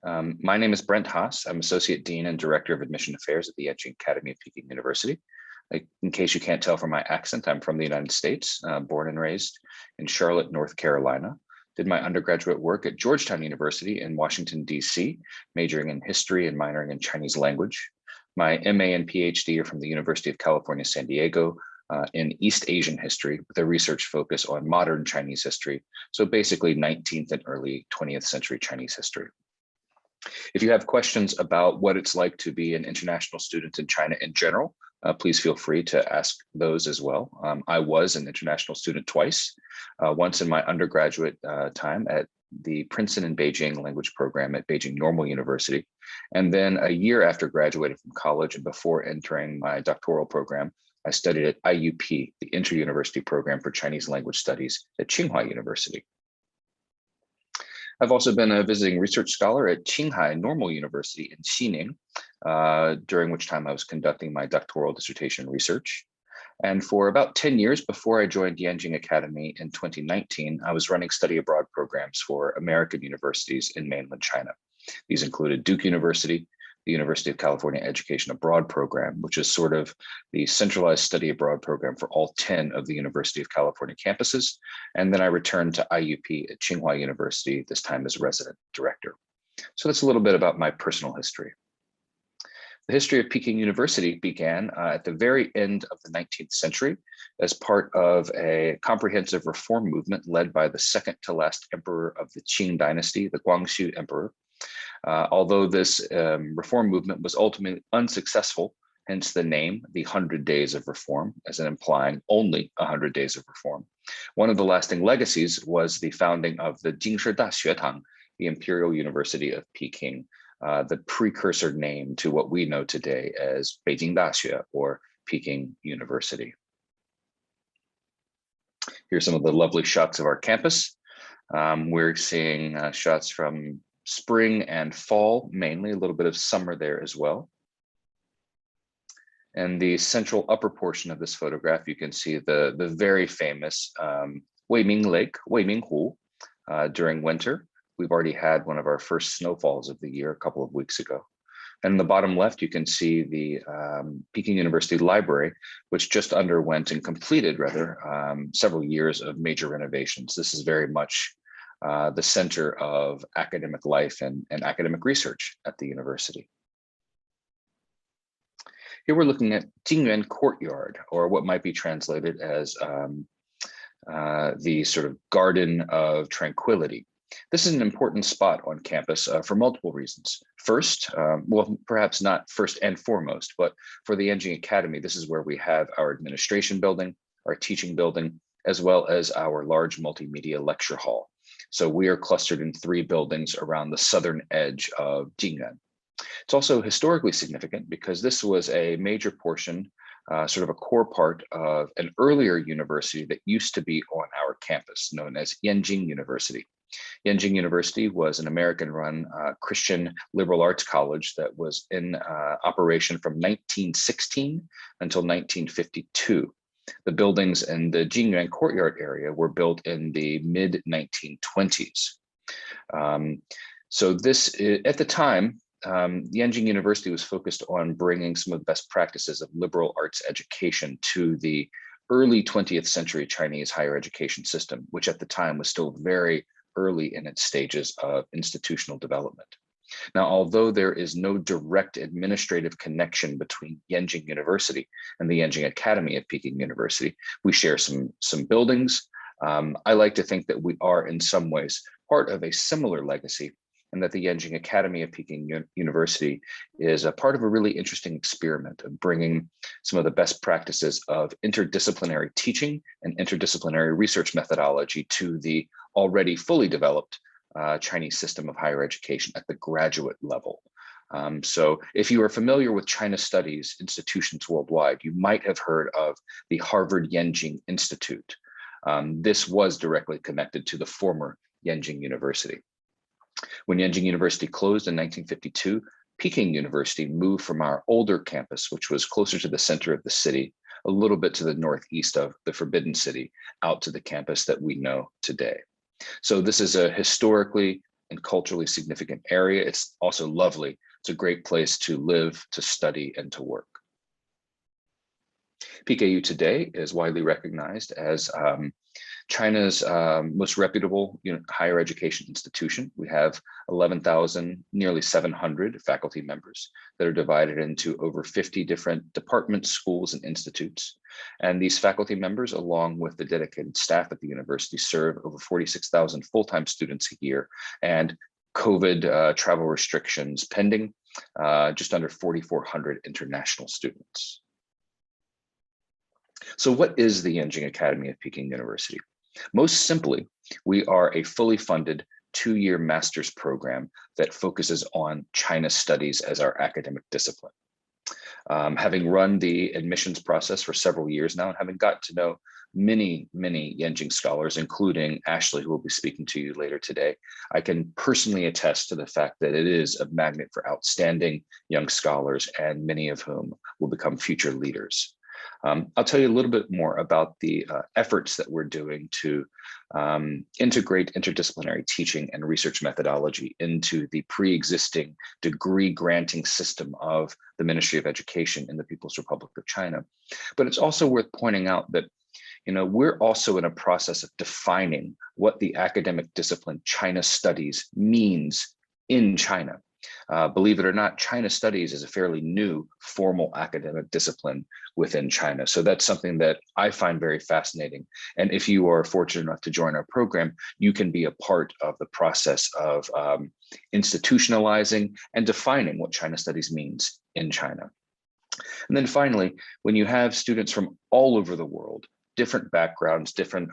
My name is Brent Haas. I'm Associate Dean and Director of Admission Affairs at the Yenching Academy of Peking University. In case you can't tell from my accent, I'm from the United States, born and raised in Charlotte, North Carolina. Did my undergraduate work at Georgetown University in Washington, D.C., majoring in history and minoring in Chinese language. My MA and PhD are from the University of California, San Diego, in East Asian history with a research focus on modern Chinese history. So basically 19th and early 20th century Chinese history. If you have questions about what it's like to be an international student in China in general, please feel free to ask those as well. I was an international student twice, once in my undergraduate time at the Princeton and Beijing language program at Beijing Normal University. And then a year after graduating from college and before entering my doctoral program, I studied at IUP, the Inter-University Program for Chinese Language Studies at Tsinghua University. I've also been a visiting research scholar at Qinghai Normal University in Xining, during which time I was conducting my doctoral dissertation research. And for about 10 years before I joined Yenjing Academy in 2019, I was running study abroad programs for American universities in mainland China. These included Duke University, the University of California Education Abroad program, which is sort of the centralized study abroad program for all 10 of the University of California campuses. And then I returned to IUP at Tsinghua University, this time as resident director. So that's a little bit about my personal history. The history of Peking University began at the very end of the 19th century as part of a comprehensive reform movement led by the second to last emperor of the Qing dynasty, the Guangxu Emperor. Although this reform movement was ultimately unsuccessful, hence the name, the 100 Days of Reform, as in implying only 100 days of reform. One of the lasting legacies was the founding of the Jingshi Daxuetang, the Imperial University of Peking, the precursor name to what we know today as Beijing Daxue or Peking University. Here's some of the lovely shots of our campus. We're seeing shots from spring and fall, mainly a little bit of summer there as well. And the central upper portion of this photograph, you can see the very famous Weiming Lake, Weiming Hu, during winter. We've already had one of our first snowfalls of the year a couple of weeks ago. And in the bottom left, you can see the Peking University Library, which just underwent and completed rather several years of major renovations. This is very much the center of academic life and academic research at the university. Here we're looking at Jingyuan Courtyard, or what might be translated as the sort of Garden of Tranquility. This is an important spot on campus for multiple reasons. First, well, perhaps not first and foremost, but for the Yenjing Academy, this is where we have our administration building, our teaching building, as well as our large multimedia lecture hall. So we are clustered in 3 buildings around the southern edge of Jingyuan. It's also historically significant because this was a major portion, sort of a core part of an earlier university that used to be on our campus, known as Yenjing University. Yenjing University was an American-run Christian liberal arts college that was in operation from 1916 until 1952. The buildings in the Jingyuan Courtyard area were built in the mid-1920s. So this, at the time, Yenjing University was focused on bringing some of the best practices of liberal arts education to the early 20th century Chinese higher education system, which at the time was still very early in its stages of institutional development. Now, although there is no direct administrative connection between Yenjing University and the Yenjing Academy at Peking University, we share some buildings. I like to think that we are in some ways part of a similar legacy, and that the Yenjing Academy of Peking University is a part of a really interesting experiment of bringing some of the best practices of interdisciplinary teaching and interdisciplinary research methodology to the already fully developed Chinese system of higher education at the graduate level. So if you are familiar with China studies institutions worldwide, you might have heard of the Harvard Yenjing Institute. This was directly connected to the former Yenjing University. When Yenjing University closed in 1952, Peking University moved from our older campus, which was closer to the center of the city, a little bit to the northeast of the Forbidden City, out to the campus that we know today. So this is a historically and culturally significant area. It's also lovely. It's a great place to live, to study, and to work. PKU today is widely recognized as China's most reputable higher education institution. We have 11,000, nearly 700 faculty members that are divided into over 50 different departments, schools, and institutes. And these faculty members, along with the dedicated staff at the university, serve over 46,000 full-time students a year, and COVID travel restrictions pending, just under 4,400 international students. So what is the Yenjing Academy of Peking University? Most simply, we are a fully funded 2-year master's program that focuses on China studies as our academic discipline. Having run the admissions process for several years now, and having got to know many Yenjing scholars, including Ashley, who will be speaking to you later today, I can personally attest to the fact that it is a magnet for outstanding young scholars, and many of whom will become future leaders. I'll tell you a little bit more about the efforts that we're doing to integrate interdisciplinary teaching and research methodology into the pre-existing degree granting system of the Ministry of Education in the People's Republic of China. But it's also worth pointing out that we're also in a process of defining what the academic discipline China studies means in China. Believe it or not, China studies is a fairly new formal academic discipline within China. So that's something that I find very fascinating. And if you are fortunate enough to join our program, you can be a part of the process of institutionalizing and defining what China studies means in China. And then finally, when you have students from all over the world, different backgrounds, different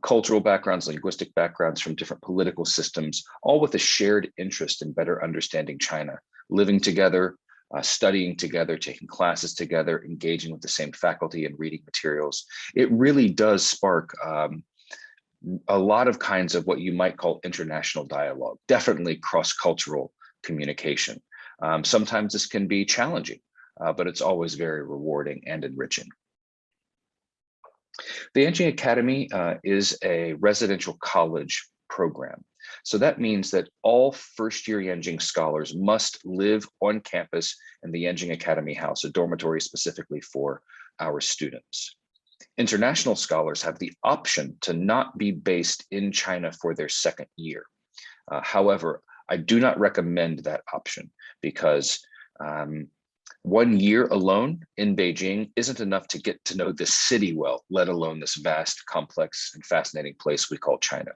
cultural backgrounds, linguistic backgrounds from different political systems, all with a shared interest in better understanding China, living together, studying together, taking classes together, engaging with the same faculty and reading materials. It really does spark a lot of kinds of what you might call international dialogue, definitely cross-cultural communication. Sometimes this can be challenging, but it's always very rewarding and enriching. The Yenching Academy is a residential college program. So that means that all first-year Yenjing scholars must live on campus in the Yenjing Academy House, a dormitory specifically for our students. International scholars have the option to not be based in China for their second year. However, I do not recommend that option because 1 year alone in Beijing isn't enough to get to know the city well, let alone this vast, complex, and fascinating place we call China.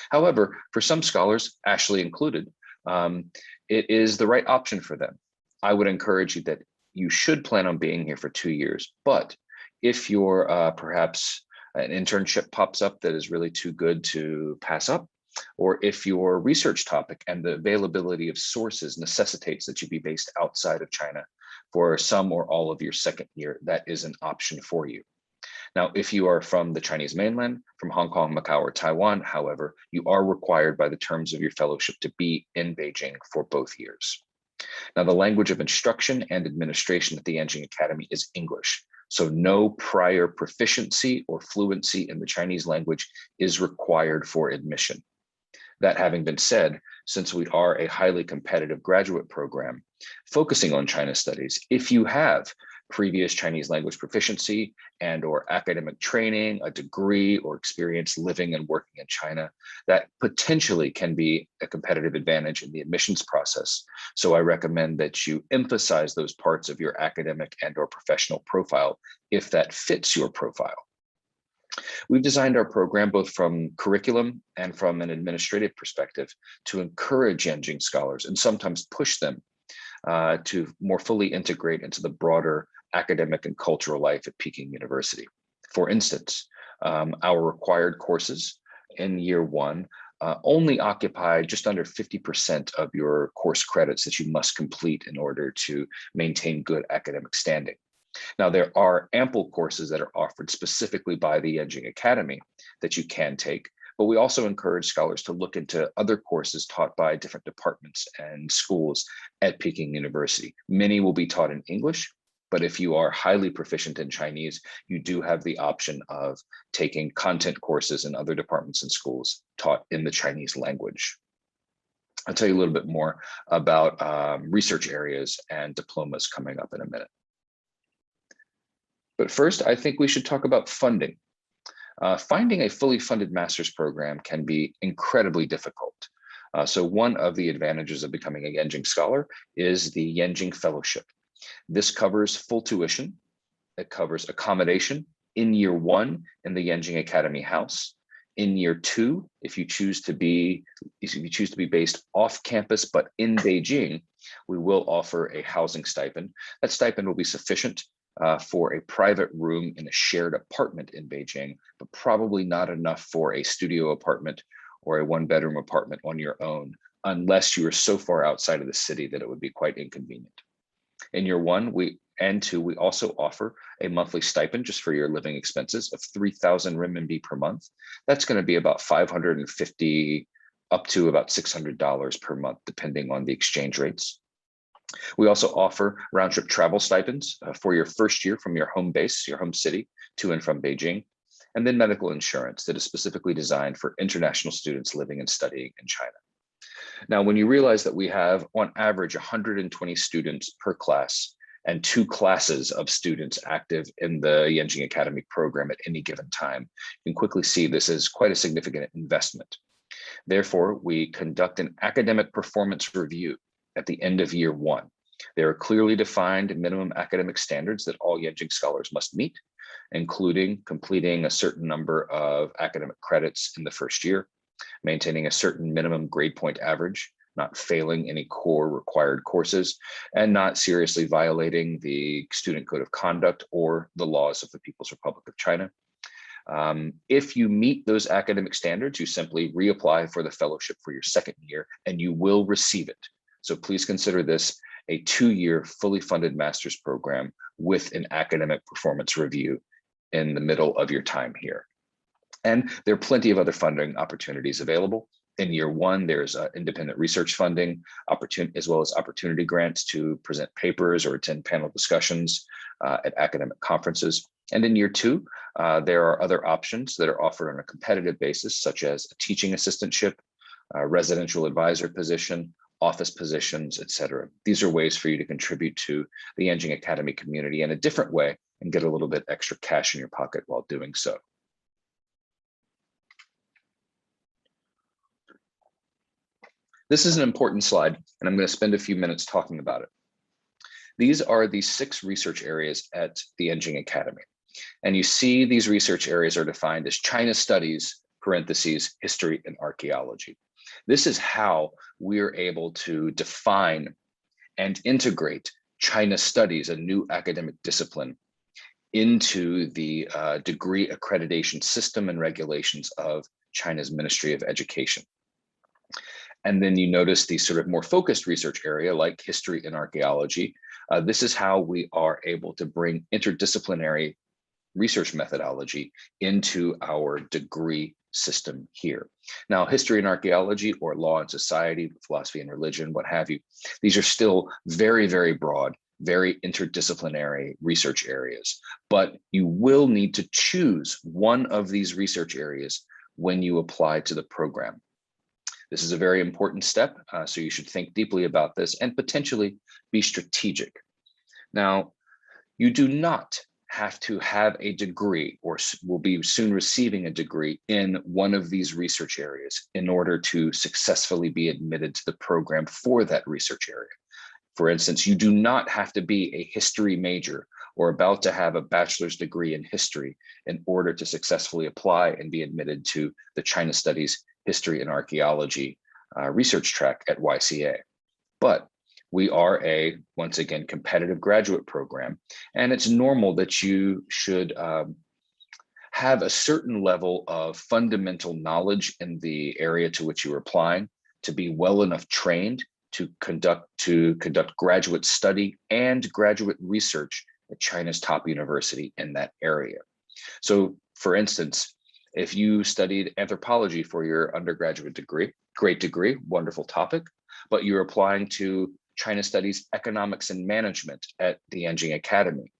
However, for some scholars, Ashley included, it is the right option for them. I would encourage you that you should plan on being here for 2 years, but if you're perhaps an internship pops up that is really too good to pass up, or if your research topic and the availability of sources necessitates that you be based outside of China for some or all of your second year, that is an option for you. Now, if you are from the Chinese mainland, from Hong Kong, Macau, or Taiwan, however, you are required by the terms of your fellowship to be in Beijing for both years. Now, the language of instruction and administration at the Yenjing Academy is English, so no prior proficiency or fluency in the Chinese language is required for admission. That having been said, since we are a highly competitive graduate program focusing on China studies, if you have previous Chinese language proficiency and or academic training, a degree or experience living and working in China, that potentially can be a competitive advantage in the admissions process. So I recommend that you emphasize those parts of your academic and or professional profile if that fits your profile. We've designed our program both from curriculum and from an administrative perspective to encourage Yenjing scholars and sometimes push them to more fully integrate into the broader academic and cultural life at Peking University. For instance, our required courses in year one only occupy just under 50% of your course credits that you must complete in order to maintain good academic standing. Now, there are ample courses that are offered specifically by the Yenjing Academy that you can take, but we also encourage scholars to look into other courses taught by different departments and schools at Peking University. Many will be taught in English, but if you are highly proficient in Chinese, you do have the option of taking content courses in other departments and schools taught in the Chinese language. I'll tell you a little bit more about research areas and diplomas coming up in a minute. But first, I think we should talk about funding. Finding a fully funded master's program can be incredibly difficult. So one of the advantages of becoming a Yenjing scholar is the Yenjing Fellowship. This covers full tuition. It covers accommodation in year 1 in the Yenjing Academy House. In year 2, if you choose to be based off campus but in Beijing, we will offer a housing stipend. That stipend will be sufficient for a private room in a shared apartment in Beijing, but probably not enough for a studio apartment or a 1-bedroom apartment on your own, unless you are so far outside of the city that it would be quite inconvenient. In year 1 and 2, we also offer a monthly stipend just for your living expenses of 3,000 renminbi per month. That's going to be about 550 up to about $600 per month, depending on the exchange rates. We also offer round-trip travel stipends for your first year from your home base, your home city, to and from Beijing, and then medical insurance that is specifically designed for international students living and studying in China. Now, when you realize that we have, on average, 120 students per class and 2 classes of students active in the Yenjing Academy program at any given time, you can quickly see this is quite a significant investment. Therefore, we conduct an academic performance review at the end of year 1. There are clearly defined minimum academic standards that all Yenjing scholars must meet, including completing a certain number of academic credits in the first year, maintaining a certain minimum grade point average, not failing any core required courses, and not seriously violating the Student Code of Conduct or the laws of the People's Republic of China. If you meet those academic standards, you simply reapply for the fellowship for your second year and you will receive it. So please consider this a 2-year fully funded master's program with an academic performance review in the middle of your time here. And there are plenty of other funding opportunities available. In year 1, there's independent research funding, as well as opportunity grants to present papers or attend panel discussions at academic conferences. And in year 2, there are other options that are offered on a competitive basis, such as a teaching assistantship, a residential advisor position, office positions, etc. These are ways for you to contribute to the Yenjing Academy community in a different way and get a little bit extra cash in your pocket while doing so. This is an important slide, and I'm going to spend a few minutes talking about it. These are the 6 research areas at the Yenjing Academy. And you see these research areas are defined as China Studies, parentheses, History and Archaeology. This is how we're able to define and integrate China Studies, a new academic discipline, into the degree accreditation system and regulations of China's Ministry of Education. And then you notice the sort of more focused research area like History and Archaeology. This is how we are able to bring interdisciplinary research methodology into our degree system here. Now, History and Archaeology, or Law and Society, Philosophy and Religion, what have you, these are still very, very broad, very interdisciplinary research areas, but you will need to choose one of these research areas when you apply to the program. This is a very important step, so you should think deeply about this and potentially be strategic. Now, you do not have to have a degree or will be soon receiving a degree in one of these research areas in order to successfully be admitted to the program for that research area. For instance, you do not have to be a history major or about to have a bachelor's degree in history in order to successfully apply and be admitted to the China Studies, History and Archaeology research track at YCA. But we are a, once again, competitive graduate program, and it's normal that you should have a certain level of fundamental knowledge in the area to which you are applying, to be well enough trained to conduct graduate study and graduate research at China's top university in that area. So, for instance, if you studied anthropology for your undergraduate degree, great degree, wonderful topic, but you're applying to China Studies Economics and Management at the Yenjing Academy,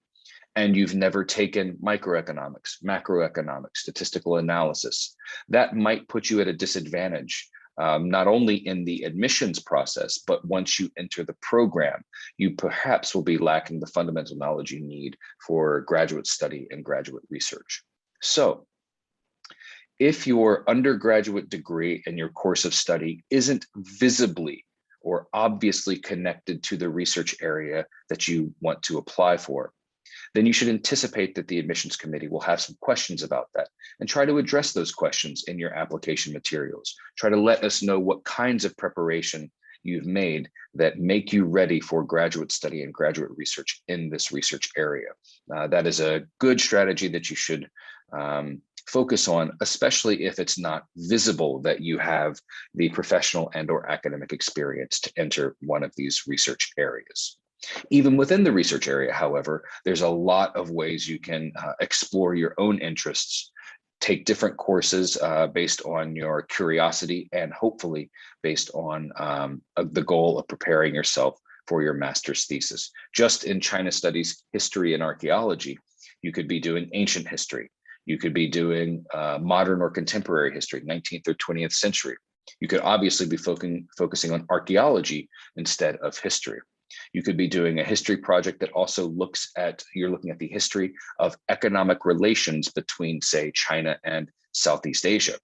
and you've never taken microeconomics, macroeconomics, statistical analysis, that might put you at a disadvantage not only in the admissions process, but once you enter the program, you perhaps will be lacking the fundamental knowledge you need for graduate study and graduate research. So if your undergraduate degree and your course of study isn't visibly or obviously connected to the research area that you want to apply for, then you should anticipate that the admissions committee will have some questions about that and try to address those questions in your application materials. Try to let us know what kinds of preparation you've made that make you ready for graduate study and graduate research in this research area. That is a good strategy that you should focus on, especially if it's not visible that you have the professional and or academic experience to enter one of these research areas. Even within the research area, however, there's a lot of ways you can explore your own interests, take different courses based on your curiosity and hopefully based on the goal of preparing yourself for your master's thesis. Just in China Studies, History and Archaeology, you could be doing ancient history. You could be doing modern or contemporary history, 19th or 20th century. You could obviously be focusing on archaeology instead of history. You could be doing a history project that also looks at, you're looking at the history of economic relations between, say, China and Southeast Asia.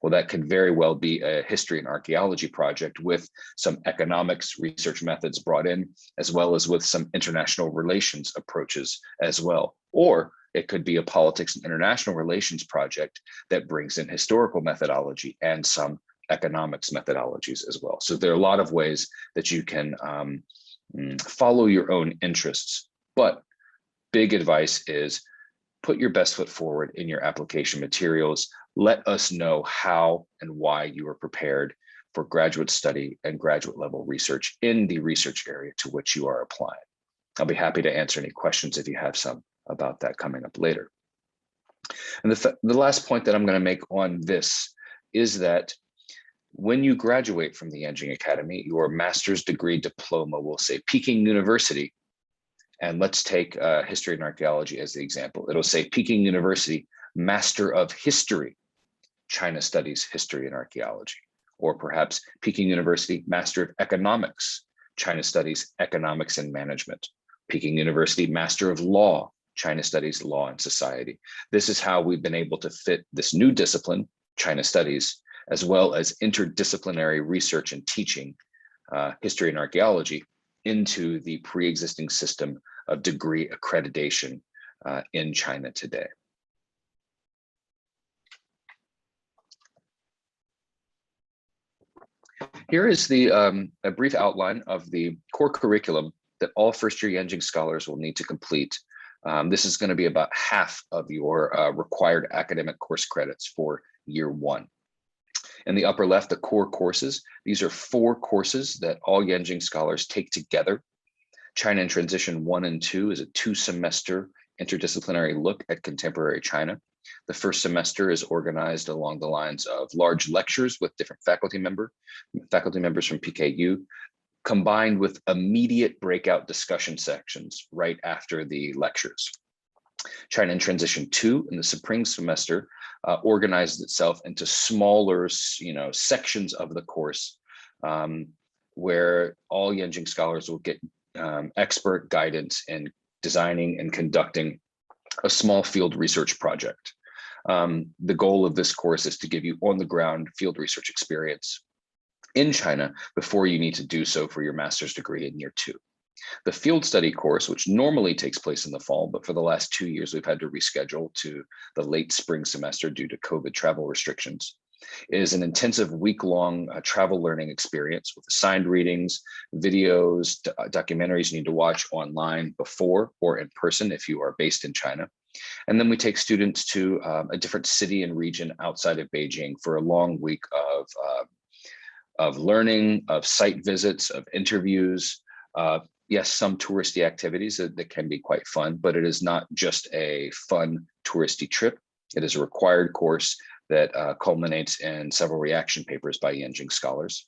Well, that could very well be a history and archaeology project with some economics research methods brought in, as well as with some international relations approaches as well. Or it could be a politics and international relations project that brings in historical methodology and some economics methodologies as well. So there are a lot of ways that you can follow your own interests, but big advice is put your best foot forward in your application materials. Let us know how and why you are prepared for graduate study and graduate level research in the research area to which you are applying. I'll be happy to answer any questions if you have some about that coming up later. And the last point that I'm going to make on this is that when you graduate from the Yenjing Academy, your master's degree diploma will say Peking University. And let's take History and Archaeology as the example. It'll say Peking University, Master of History, China Studies, History and Archaeology. Or perhaps Peking University, Master of Economics, China Studies, Economics and Management. Peking University, Master of Law, China Studies, Law and Society. This is how we've been able to fit this new discipline, China Studies, as well as interdisciplinary research and teaching, history and archaeology, into the pre-existing system of degree accreditation in China today. Here is the a brief outline of the core curriculum that all first-year Yenjing scholars will need to complete. This is going to be about half of your required academic course credits for year one. In the upper left, the core courses. These are 4 courses that all Yenjing scholars take together. China in Transition 1 and 2 is a 2-semester interdisciplinary look at contemporary China. The first semester is organized along the lines of large lectures with different faculty members from PKU, combined with immediate breakout discussion sections right after the lectures. China in Transition 2 in the spring semester organized itself into smaller, sections of the course where all Yenjing scholars will get expert guidance in designing and conducting a small field research project. The goal of this course is to give you on-the-ground field research experience in China before you need to do so for your master's degree in year 2. The field study course, which normally takes place in the fall, but for the last 2 years, we've had to reschedule to the late spring semester due to COVID travel restrictions, is an intensive week-long travel learning experience with assigned readings, videos, documentaries you need to watch online before or in person if you are based in China. And then we take students to a different city and region outside of Beijing for a long week of learning, of site visits, of interviews, yes, some touristy activities that can be quite fun, but it is not just a fun touristy trip. It is a required course that culminates in several reaction papers by Yenjing scholars.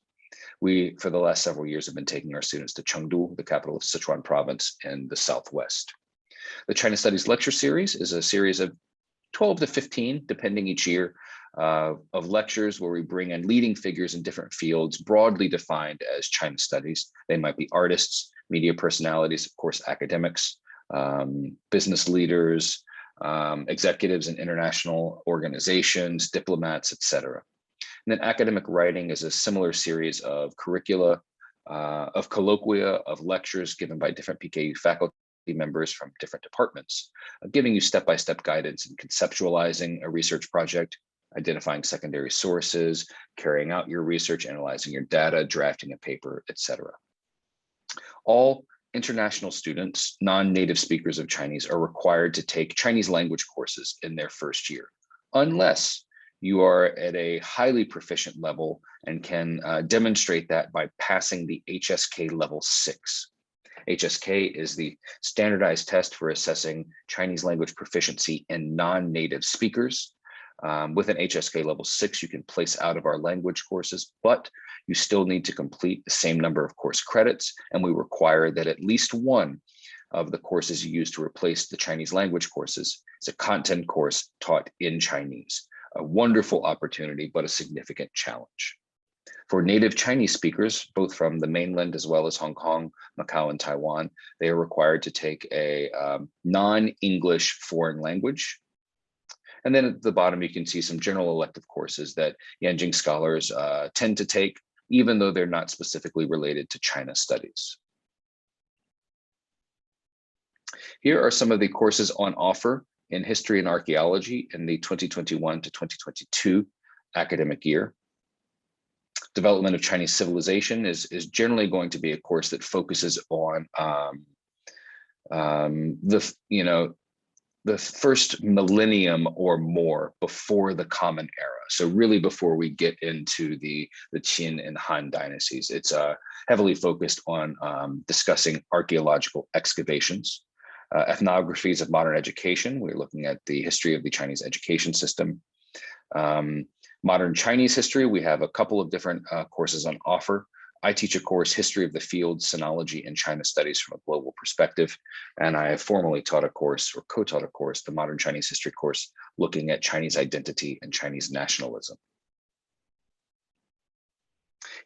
We, for the last several years, have been taking our students to Chengdu, the capital of Sichuan province in the southwest. The China Studies Lecture Series is a series of 12 to 15, depending each year, of lectures where we bring in leading figures in different fields, broadly defined as China studies. They might be artists, media personalities, of course, academics, business leaders, executives in international organizations, diplomats, etc. And then academic writing is a similar series of curricula, of colloquia, of lectures given by different PKU faculty members from different departments, giving you step-by-step guidance in conceptualizing a research project, identifying secondary sources, carrying out your research, analyzing your data, drafting a paper, etc. All international students, non-native speakers of Chinese, are required to take Chinese language courses in their first year, unless you are at a highly proficient level and can demonstrate that by passing the HSK level 6. HSK is the standardized test for assessing Chinese language proficiency in non-native speakers. With an HSK level 6, you can place out of our language courses, but you still need to complete the same number of course credits, and we require that at least one of the courses you use to replace the Chinese language courses is a content course taught in Chinese. A wonderful opportunity, but a significant challenge. For native Chinese speakers, both from the mainland as well as Hong Kong, Macau, and Taiwan, they are required to take a non-English foreign language. And then at the bottom, you can see some general elective courses that Yenjing scholars tend to take, even though they're not specifically related to China studies. Here are some of the courses on offer in History and Archaeology in the 2021 to 2022 academic year. Development of Chinese Civilization is generally going to be a course that focuses on the first millennium or more before the Common Era. So really before we get into the Qin and Han dynasties. It's heavily focused on discussing archaeological excavations. Ethnographies of modern education. We're looking at the history of the Chinese education system. Modern Chinese history, we have a couple of different courses on offer. I teach a course, History of the Field, Sinology and China Studies from a Global Perspective. And I have formally taught a course or co-taught a course, the Modern Chinese History course, looking at Chinese identity and Chinese nationalism.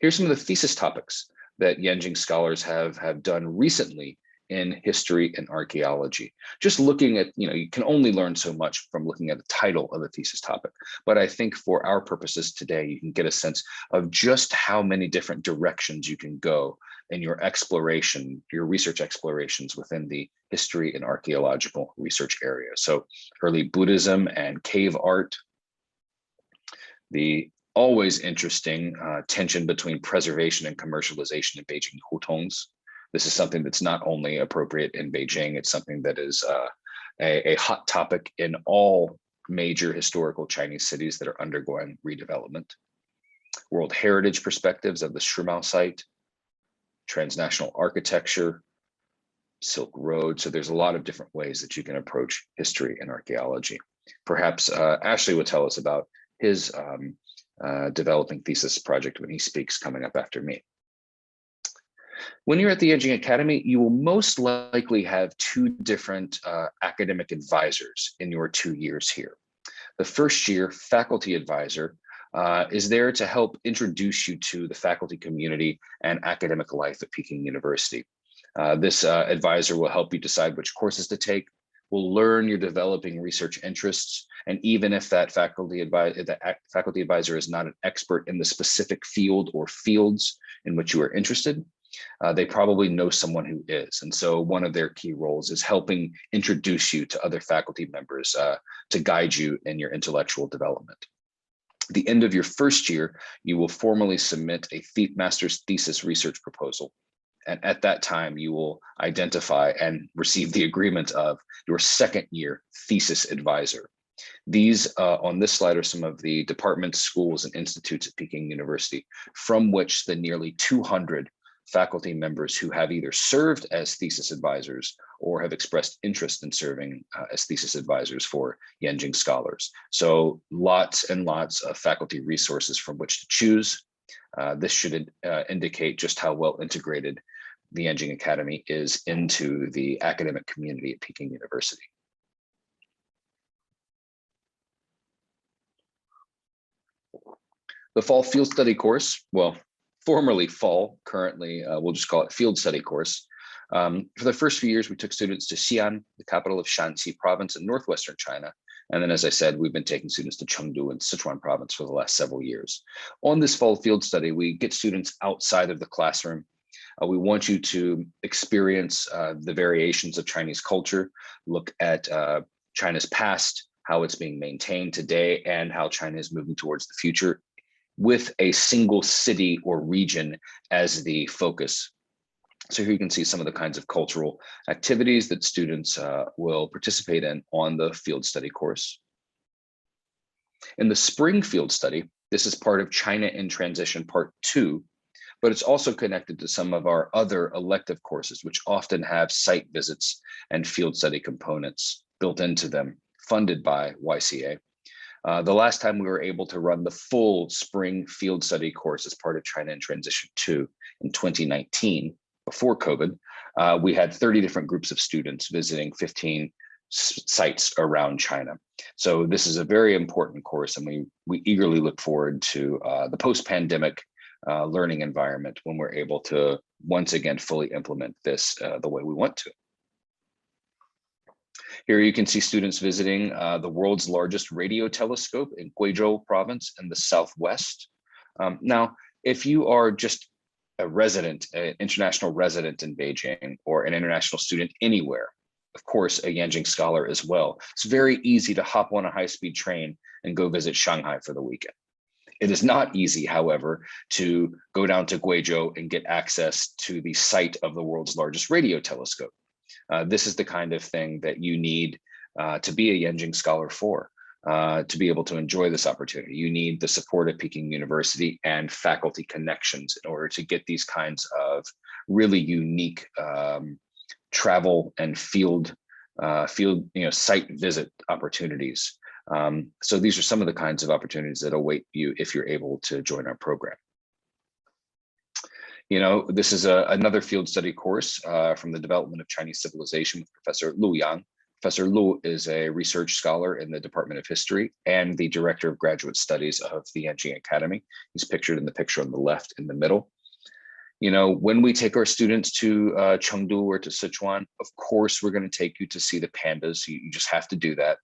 Here's some of the thesis topics that Yenjing scholars have done recently in history and archaeology. Just looking at, you can only learn so much from looking at the title of a thesis topic. But I think for our purposes today, you can get a sense of just how many different directions you can go in your exploration, your research explorations within the history and archaeological research area. So early Buddhism and cave art, the always interesting tension between preservation and commercialization in Beijing hutongs. This is something that's not only appropriate in Beijing, it's something that is a hot topic in all major historical Chinese cities that are undergoing redevelopment. World heritage perspectives of the Shimao site, transnational architecture, Silk Road. So there's a lot of different ways that you can approach history and archaeology. Perhaps Ashley will tell us about his developing thesis project when he speaks coming up after me. When you're at the Yenching Academy, you will most likely have two different academic advisors in your 2 years here. The first year faculty advisor is there to help introduce you to the faculty community and academic life at Peking University. This advisor will help you decide which courses to take, will learn your developing research interests, and even if that faculty advisor is not an expert in the specific field or fields in which you are interested, they probably know someone who is. And so one of their key roles is helping introduce you to other faculty members to guide you in your intellectual development. At the end of your first year, you will formally submit a master's thesis research proposal. And at that time, you will identify and receive the agreement of your second year thesis advisor. These on this slide are some of the departments, schools, and institutes at Peking University from which the nearly 200 faculty members who have either served as thesis advisors or have expressed interest in serving as thesis advisors for Yenjing scholars. So lots and lots of faculty resources from which to choose. This should indicate just how well integrated the Yenjing Academy is into the academic community at Peking University. The fall field study course, well, formerly fall, currently we'll just call it field study course. For the first few years, we took students to Xi'an, the capital of Shanxi province in northwestern China. And then, as I said, we've been taking students to Chengdu and Sichuan province for the last several years. On this fall field study, we get students outside of the classroom. We want you to experience the variations of Chinese culture, look at China's past, how it's being maintained today, and how China is moving towards the future with a single city or region as the focus. So here you can see some of the kinds of cultural activities that students will participate in on the field study course. In the spring field study, this is part of China in Transition Part 2, but it's also connected to some of our other elective courses, which often have site visits and field study components built into them, funded by YCA. The last time we were able to run the full spring field study course as part of China in Transition 2 in 2019, before COVID, we had 30 different groups of students visiting 15 sites around China. So this is a very important course, and we eagerly look forward to the post-pandemic learning environment when we're able to once again fully implement this the way we want to. Here you can see students visiting the world's largest radio telescope in Guizhou province in the southwest. Now, if you are just a resident, an international resident in Beijing, or an international student anywhere, of course, a Yenjing scholar as well, it's very easy to hop on a high-speed train and go visit Shanghai for the weekend. It is not easy, however, to go down to Guizhou and get access to the site of the world's largest radio telescope. This is the kind of thing that you need to be a Yenjing scholar for, to be able to enjoy this opportunity. You need the support of Peking University and faculty connections in order to get these kinds of really unique travel and field site visit opportunities. So these are some of the kinds of opportunities that await you if you're able to join our program. This is another field study course from the development of Chinese civilization with Professor Lu Yang. Professor Lu is a research scholar in the Department of History and the Director of Graduate Studies of the Yenching Academy. He's pictured in the picture on the left in the middle. When we take our students to Chengdu or to Sichuan, of course, we're going to take you to see the pandas. You just have to do that.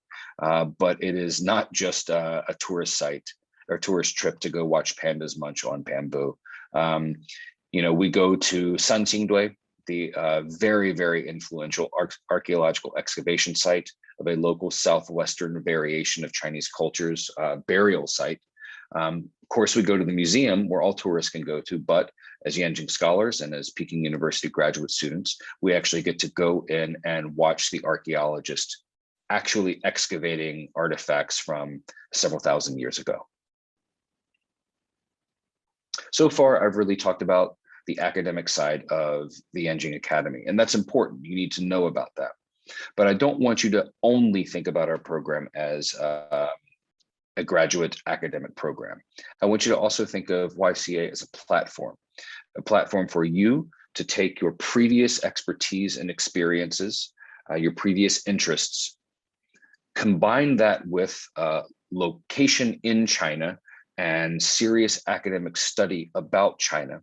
But it is not just a tourist site or tourist trip to go watch pandas munch on bamboo. We go to Sanqingdui, the very, very influential archaeological excavation site of a local southwestern variation of Chinese culture's burial site. Of course, we go to the museum where all tourists can go to, but as Yenjing scholars and as Peking University graduate students, we actually get to go in and watch the archaeologist actually excavating artifacts from several thousand years ago. So far, I've really talked about the academic side of the Yenjing Academy, and that's important. You need to know about that. But I don't want you to only think about our program as a graduate academic program. I want you to also think of YCA as a platform for you to take your previous expertise and experiences, your previous interests, combine that with location in China and serious academic study about China,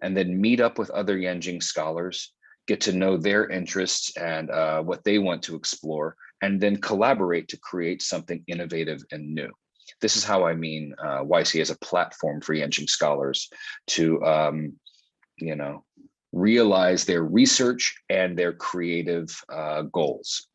and then meet up with other Yenjing scholars, get to know their interests and what they want to explore, and then collaborate to create something innovative and new. This is how I mean YCA as a platform for Yenjing scholars to realize their research and their creative goals.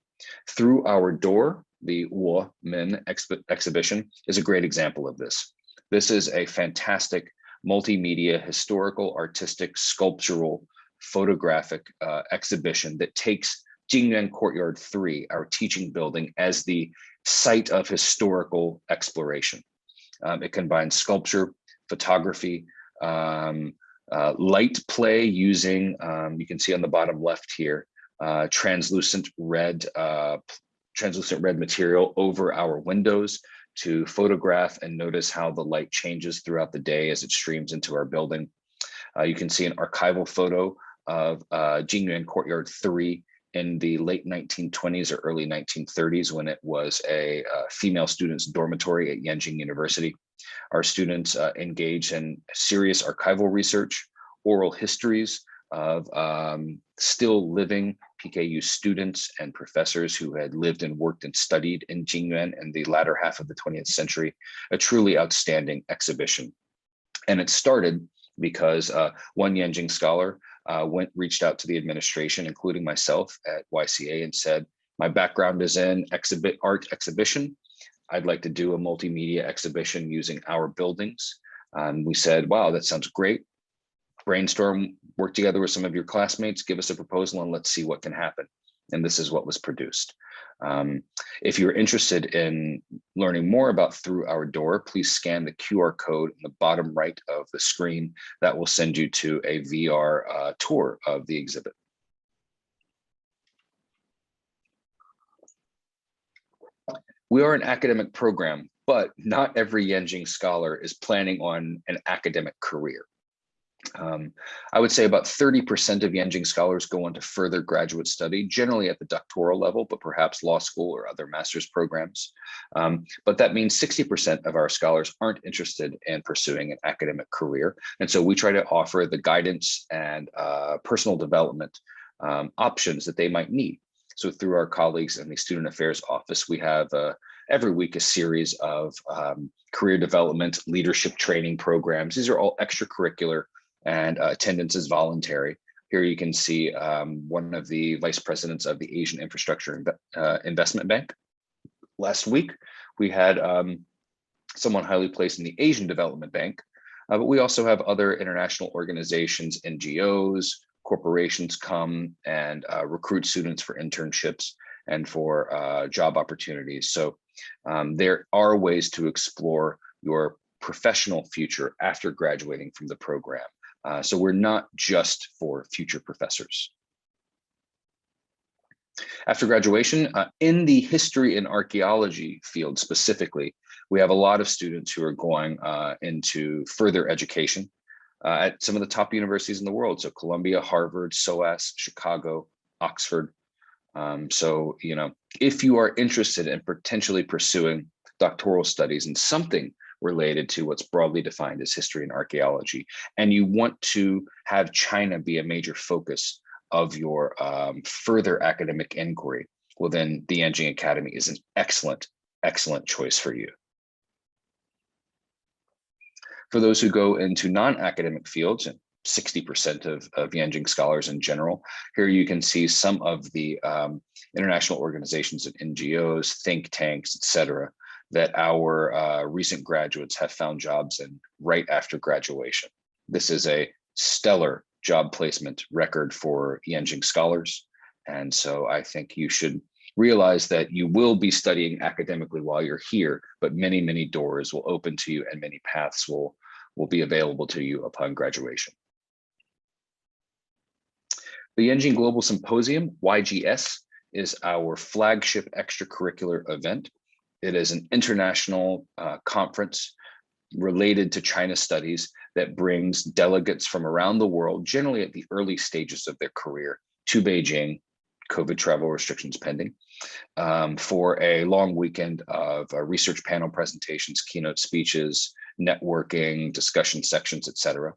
Through our door, the Wo Men exhibition is a great example of this. This is a fantastic multimedia, historical, artistic, sculptural, photographic exhibition that takes Jingyuan Courtyard 3, our teaching building, as the site of historical exploration. It combines sculpture, photography, light play using, you can see on the bottom left here, translucent red material over our windows to photograph and notice how the light changes throughout the day as it streams into our building. You can see an archival photo of Jingyuan Courtyard 3 in the late 1920s or early 1930s when it was a female students' dormitory at Yenjing University. Our students engage in serious archival research, oral histories of still living PKU students and professors who had lived and worked and studied in Jingyuan in the latter half of the 20th century, a truly outstanding exhibition. And it started because one Yenjing scholar reached out to the administration, including myself at YCA, and said, my background is in art exhibition. I'd like to do a multimedia exhibition using our buildings. We said, wow, that sounds great. Brainstorm, work together with some of your classmates, give us a proposal, and let's see what can happen. And this is what was produced. If you're interested in learning more about Through Our Door, please scan the QR code in the bottom right of the screen. That will send you to a VR tour of the exhibit. We are an academic program, but not every Yenjing scholar is planning on an academic career. I would say about 30% of Yenjing scholars go on to further graduate study, generally at the doctoral level, but perhaps law school or other master's programs. But that means 60% of our scholars aren't interested in pursuing an academic career. And so we try to offer the guidance and personal development options that they might need. So through our colleagues in the Student Affairs Office, we have every week a series of career development, leadership training programs. These are all extracurricular, and attendance is voluntary. Here you can see one of the vice presidents of the Asian Infrastructure Investment Bank. Last week, we had someone highly placed in the Asian Development Bank, but we also have other international organizations, NGOs, corporations come and recruit students for internships and for job opportunities. So there are ways to explore your professional future after graduating from the program. So we're not just for future professors. After graduation, in the history and archaeology field specifically, we have a lot of students who are going into further education at some of the top universities in the world. So Columbia, Harvard, SOAS, Chicago, Oxford. So, you know, if you are interested in potentially pursuing doctoral studies in something related to what's broadly defined as history and archaeology, and you want to have China be a major focus of your further academic inquiry, well, then the Yenjing Academy is an excellent, excellent choice for you. For those who go into non-academic fields, and 60% of Yenjing scholars in general, here you can see some of the international organizations and NGOs, think tanks, et cetera, that our recent graduates have found jobs in right after graduation. This is a stellar job placement record for Yenjing scholars. And so I think you should realize that you will be studying academically while you're here, but many, many doors will open to you and many paths will be available to you upon graduation. The Yenjing Global Symposium, YGS, is our flagship extracurricular event. It is an international conference related to China studies that brings delegates from around the world, generally at the early stages of their career, to Beijing, COVID travel restrictions pending, for a long weekend of research panel presentations, keynote speeches, networking, discussion sections, et cetera.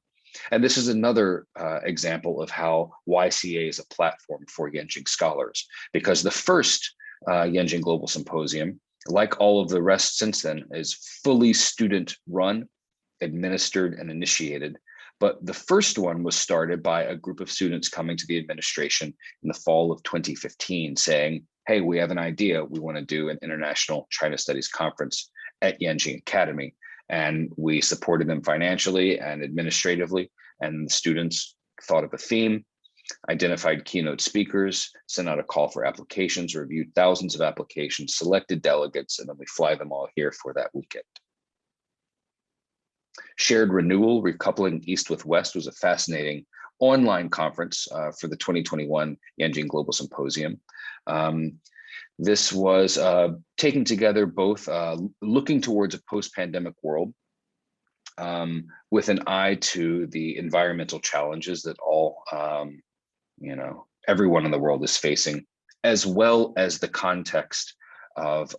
And this is another example of how YCA is a platform for Yenjing scholars, because the first Yenjing Global Symposium, like all of the rest since then, is fully student run, administered, and initiated. But the first one was started by a group of students coming to the administration in the fall of 2015 saying, hey, we have an idea. We want to do an international China Studies conference at Yenjing Academy. And we supported them financially and administratively. And the students thought of a theme, identified keynote speakers, sent out a call for applications, reviewed thousands of applications, selected delegates, and then we fly them all here for that weekend. Shared Renewal, Recoupling East with West was a fascinating online conference for the 2021 Yenjing Global Symposium. This was taking together both looking towards a post-pandemic world with an eye to the environmental challenges that all everyone in the world is facing, as well as the context of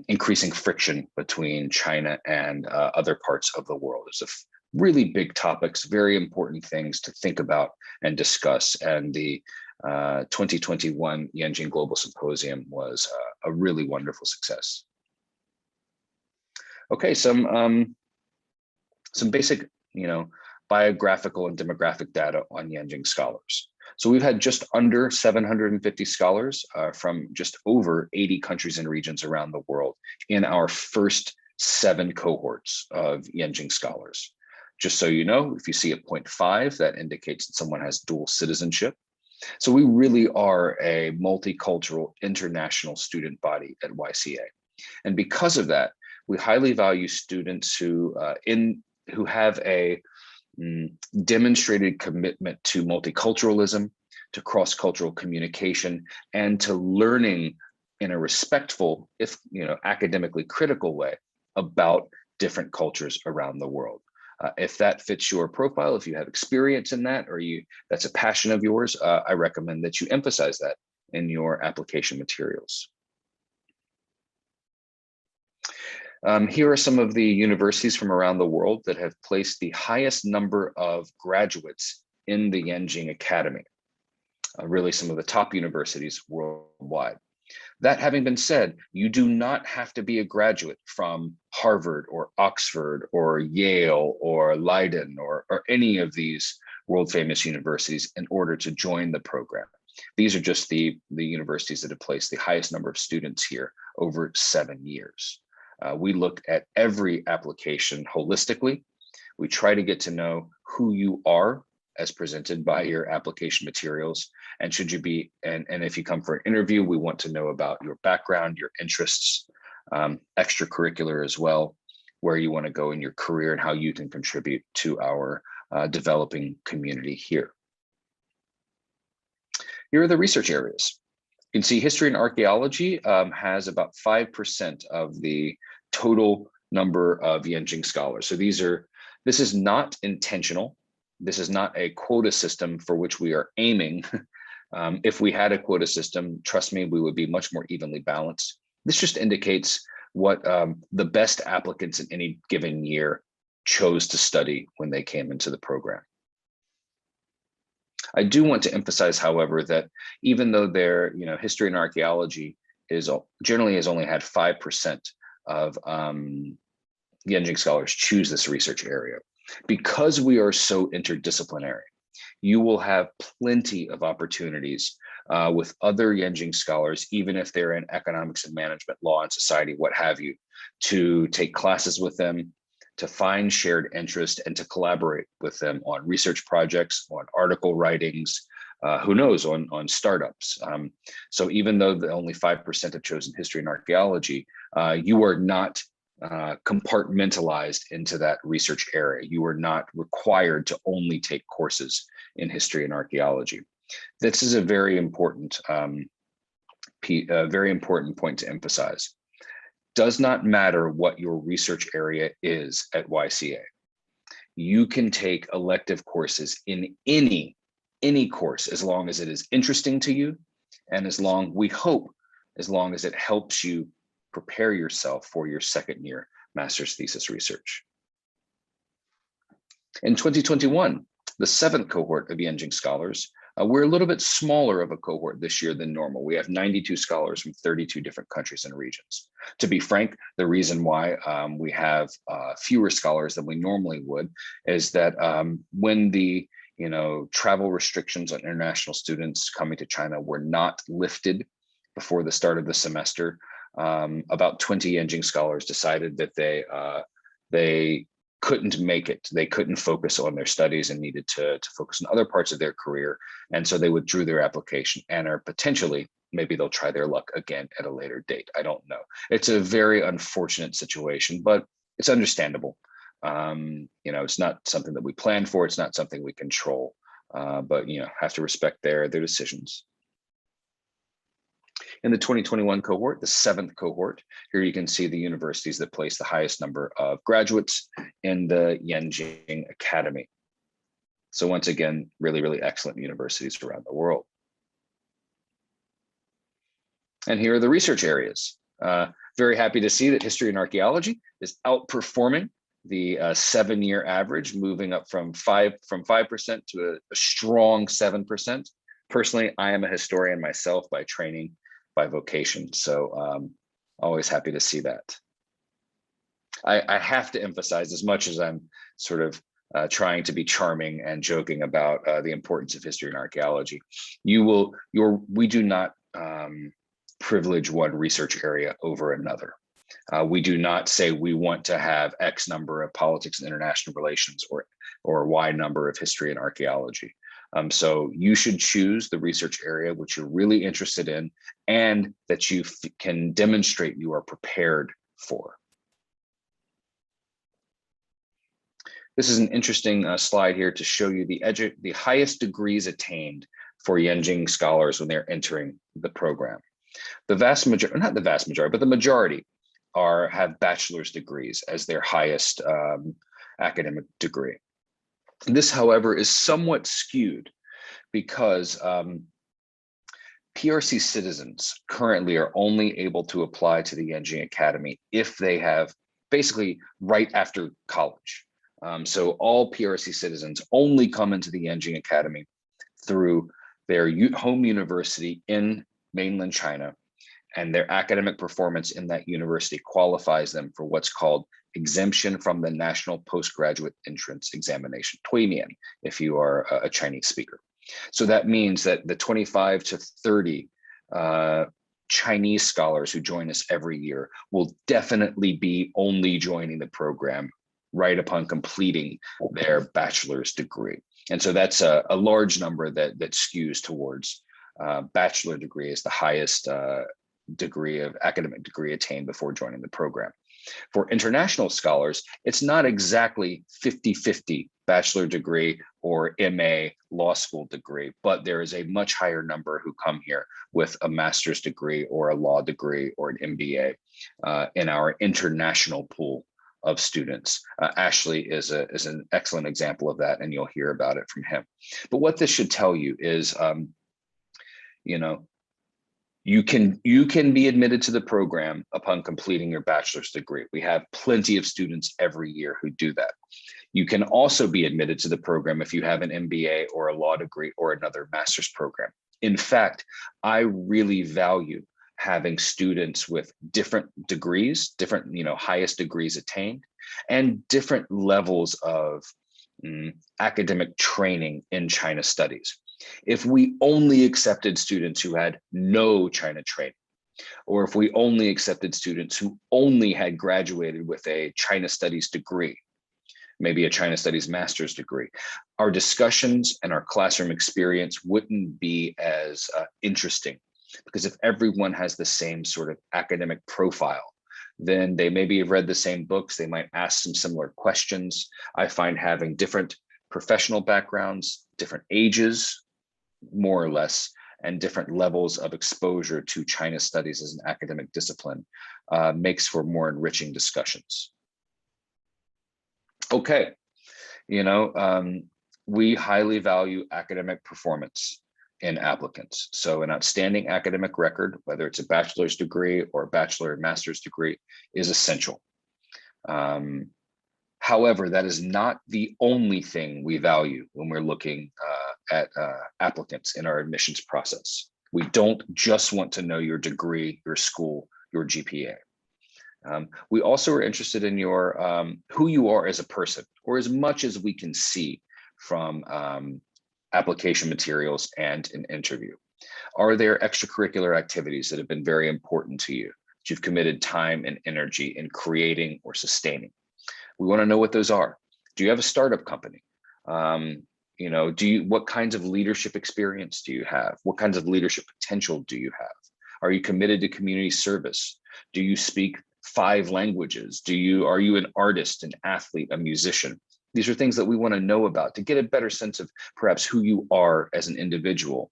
increasing friction between China and other parts of the world. There's really big topics, very important things to think about and discuss. And the 2021 Yenjing Global Symposium was a really wonderful success. Okay, some basic, biographical and demographic data on Yenjing scholars. So we've had just under 750 scholars from just over 80 countries and regions around the world in our first 7 cohorts of Yenjing scholars. Just so you know, if you see a 0.5, that indicates that someone has dual citizenship. So we really are a multicultural international student body at YCA. And because of that, we highly value students who have a demonstrated commitment to multiculturalism, to cross-cultural communication, and to learning in a respectful, if academically critical way about different cultures around the world. If that fits your profile, if you have experience in that, or that's a passion of yours, I recommend that you emphasize that in your application materials. Here are some of the universities from around the world that have placed the highest number of graduates in the Yenjing Academy. Really some of the top universities worldwide. That having been said, you do not have to be a graduate from Harvard or Oxford or Yale or Leiden or any of these world famous universities in order to join the program. These are just the universities that have placed the highest number of students here over 7 years. We look at every application holistically. We try to get to know who you are as presented by your application materials. And should you be, and if you come for an interview, we want to know about your background, your interests, extracurricular as well, where you want to go in your career and how you can contribute to our developing community here. Here are the research areas. You can see history and archaeology has about 5% of the total number of Yenjing scholars. So this is not intentional. This is not a quota system for which we are aiming. If we had a quota system, trust me, we would be much more evenly balanced. This just indicates what the best applicants in any given year chose to study when they came into the program. I do want to emphasize, however, that even though history and archaeology generally has only had 5% of Yenjing scholars choose this research area, because we are so interdisciplinary, you will have plenty of opportunities with other Yenjing scholars, even if they're in economics and management, law and society, what have you, to take classes with them, to find shared interest, and to collaborate with them on research projects, on article writings, who knows, on startups. So even though the only 5% have chosen history and archaeology, you are not compartmentalized into that research area. You are not required to only take courses in history and archaeology. This is a very important point to emphasize. Does not matter what your research area is at YCA. You can take elective courses in any course as long as it is interesting to you, and we hope, as long as it helps you prepare yourself for your second year master's thesis research. In 2021, the 7th cohort of Yenjing scholars, we're a little bit smaller of a cohort this year than normal. We have 92 scholars from 32 different countries and regions. To be frank, the reason why we have fewer scholars than we normally would is that when the travel restrictions on international students coming to China were not lifted before the start of the semester, about 20 Yenjing scholars decided that they couldn't make it. They couldn't focus on their studies and needed to focus on other parts of their career. And so they withdrew their application and are potentially, maybe they'll try their luck again at a later date. I don't know. It's a very unfortunate situation, but it's understandable. It's not something that we plan for. It's not something we control, but have to respect their decisions. In the 2021 cohort, the 7th cohort, here you can see the universities that place the highest number of graduates in the Yenjing Academy. So once again, really, really excellent universities around the world. And here are the research areas. Very happy to see that history and archaeology is outperforming the 7-year average, moving up from 5% to a strong 7%. Personally, I am a historian myself by training, by vocation. So always happy to see that. I have to emphasize, as much as I'm sort of trying to be charming and joking about the importance of history and archaeology, we do not privilege one research area over another. We do not say we want to have X number of politics and international relations or Y number of history and archaeology. So you should choose the research area which you're really interested in and that you can demonstrate you are prepared for. This is an interesting slide here to show you the highest degrees attained for Yenjing scholars when they're entering the program. The vast majority, not the vast majority, but the majority have bachelor's degrees as their highest academic degree. This, however, is somewhat skewed because PRC citizens currently are only able to apply to the Yenjing Academy if they have basically right after college. So all PRC citizens only come into the Yenjing Academy through their home university in mainland China, and their academic performance in that university qualifies them for what's called exemption from the National Postgraduate Entrance Examination, 推免, if you are a Chinese speaker. So that means that the 25 to 30 Chinese scholars who join us every year will definitely be only joining the program right upon completing their bachelor's degree. And so that's a large number that skews towards bachelor degree as the highest academic degree attained before joining the program. For international scholars, it's not exactly 50-50 bachelor degree or MA law school degree, but there is a much higher number who come here with a master's degree or a law degree or an MBA in our international pool of students. Ashley is an excellent example of that, and you'll hear about it from him. But what this should tell you is, you can be admitted to the program upon completing your bachelor's degree. We have plenty of students every year who do that. You can also be admitted to the program if you have an MBA or a law degree or another master's program. In fact, I really value having students with different degrees, different highest degrees attained, and different levels of academic training in China studies. If we only accepted students who had no China training, or if we only accepted students who only had graduated with a China studies degree, maybe a China studies master's degree, our discussions and our classroom experience wouldn't be as interesting. Because if everyone has the same sort of academic profile, then they maybe have read the same books, they might ask some similar questions. I find having different professional backgrounds, different ages, more or less, and different levels of exposure to China studies as an academic discipline makes for more enriching discussions. Okay, we highly value academic performance in applicants. So an outstanding academic record, whether it's a bachelor's degree or a bachelor and master's degree, is essential. However, that is not the only thing we value when we're looking at applicants in our admissions process. We don't just want to know your degree, your school, your GPA. We also are interested in your who you are as a person, or as much as we can see from application materials and an interview. Are there extracurricular activities that have been very important to you, that you've committed time and energy in creating or sustaining? We want to know what those are. Do you have a startup company? What kinds of leadership experience do you have? What kinds of leadership potential do you have? Are you committed to community service? Do you speak 5 languages? Are you an artist, an athlete, a musician? These are things that we want to know about to get a better sense of perhaps who you are as an individual,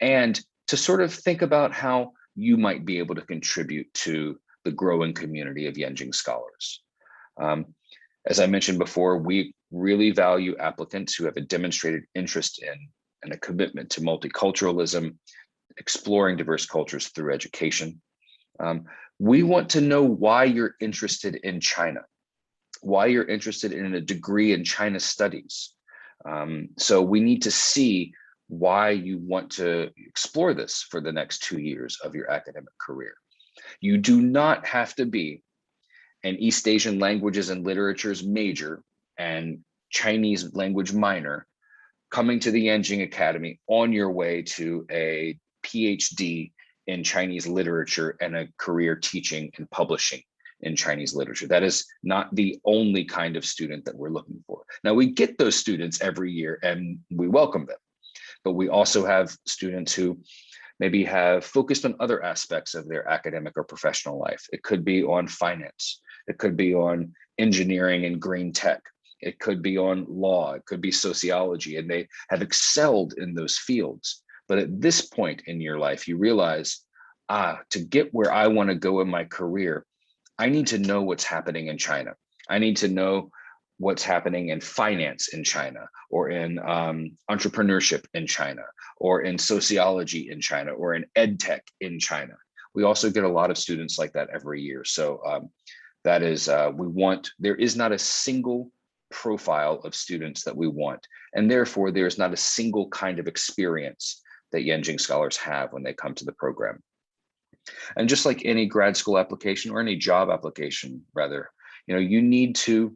and to sort of think about how you might be able to contribute to the growing community of Yenjing scholars. As I mentioned before, we really value applicants who have a demonstrated interest in and a commitment to multiculturalism, exploring diverse cultures through education. We want to know why you're interested in China, why you're interested in a degree in China studies. So we need to see why you want to explore this for the next 2 years of your academic career. You do not have to be an East Asian languages and literatures major and Chinese language minor coming to the Yenjing Academy on your way to a PhD in Chinese literature and a career teaching and publishing in Chinese literature. That is not the only kind of student that we're looking for. Now, we get those students every year and we welcome them, but we also have students who maybe have focused on other aspects of their academic or professional life. It could be on finance. It could be on engineering and green tech. It could be on law. It could be sociology, and they have excelled in those fields. But at this point in your life, you realize, to get where I want to go in my career, I need to know what's happening in China. I need to know what's happening in finance in China, or in entrepreneurship in China, or in sociology in China, or in ed tech in China. We also get a lot of students like that every year. So that is, there is not a single profile of students that we want. And therefore, there's not a single kind of experience that Yenjing scholars have when they come to the program. And just like any grad school application, or any job application rather, you need to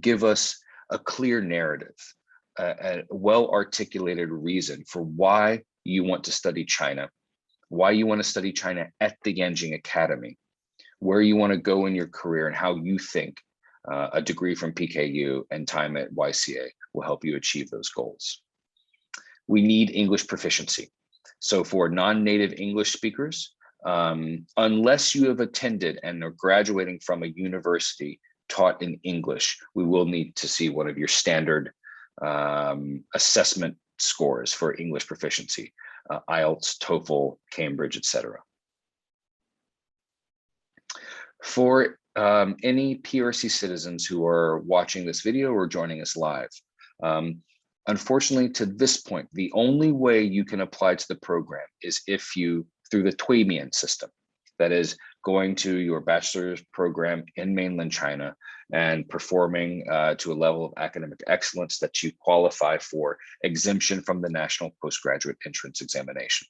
give us a clear narrative, a well-articulated reason for why you want to study China, why you want to study China at the Yenjing Academy, where you want to go in your career, and how you think a degree from PKU and time at YCA will help you achieve those goals. We need English proficiency. So for non-native English speakers, unless you have attended and are graduating from a university taught in English, we will need to see one of your standard assessment scores for English proficiency, IELTS, TOEFL, Cambridge, etc. For any PRC citizens who are watching this video or joining us live, unfortunately, to this point, the only way you can apply to the program is through the Tuimian system. That is, going to your bachelor's program in mainland China and performing to a level of academic excellence that you qualify for exemption from the National Postgraduate Entrance Examination.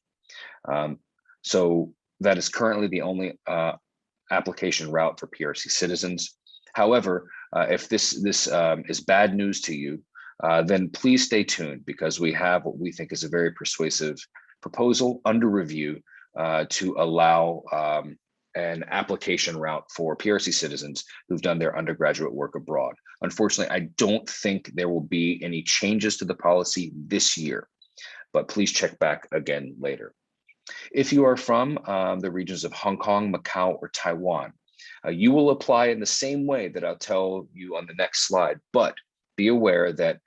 So that is currently the only application route for PRC citizens. However, if this is bad news to you, then please stay tuned, because we have what we think is a very persuasive proposal under review to allow an application route for PRC citizens who've done their undergraduate work abroad. Unfortunately, I don't think there will be any changes to the policy this year, but please check back again later. If you are from the regions of Hong Kong, Macau, or Taiwan, you will apply in the same way that I'll tell you on the next slide, but be aware that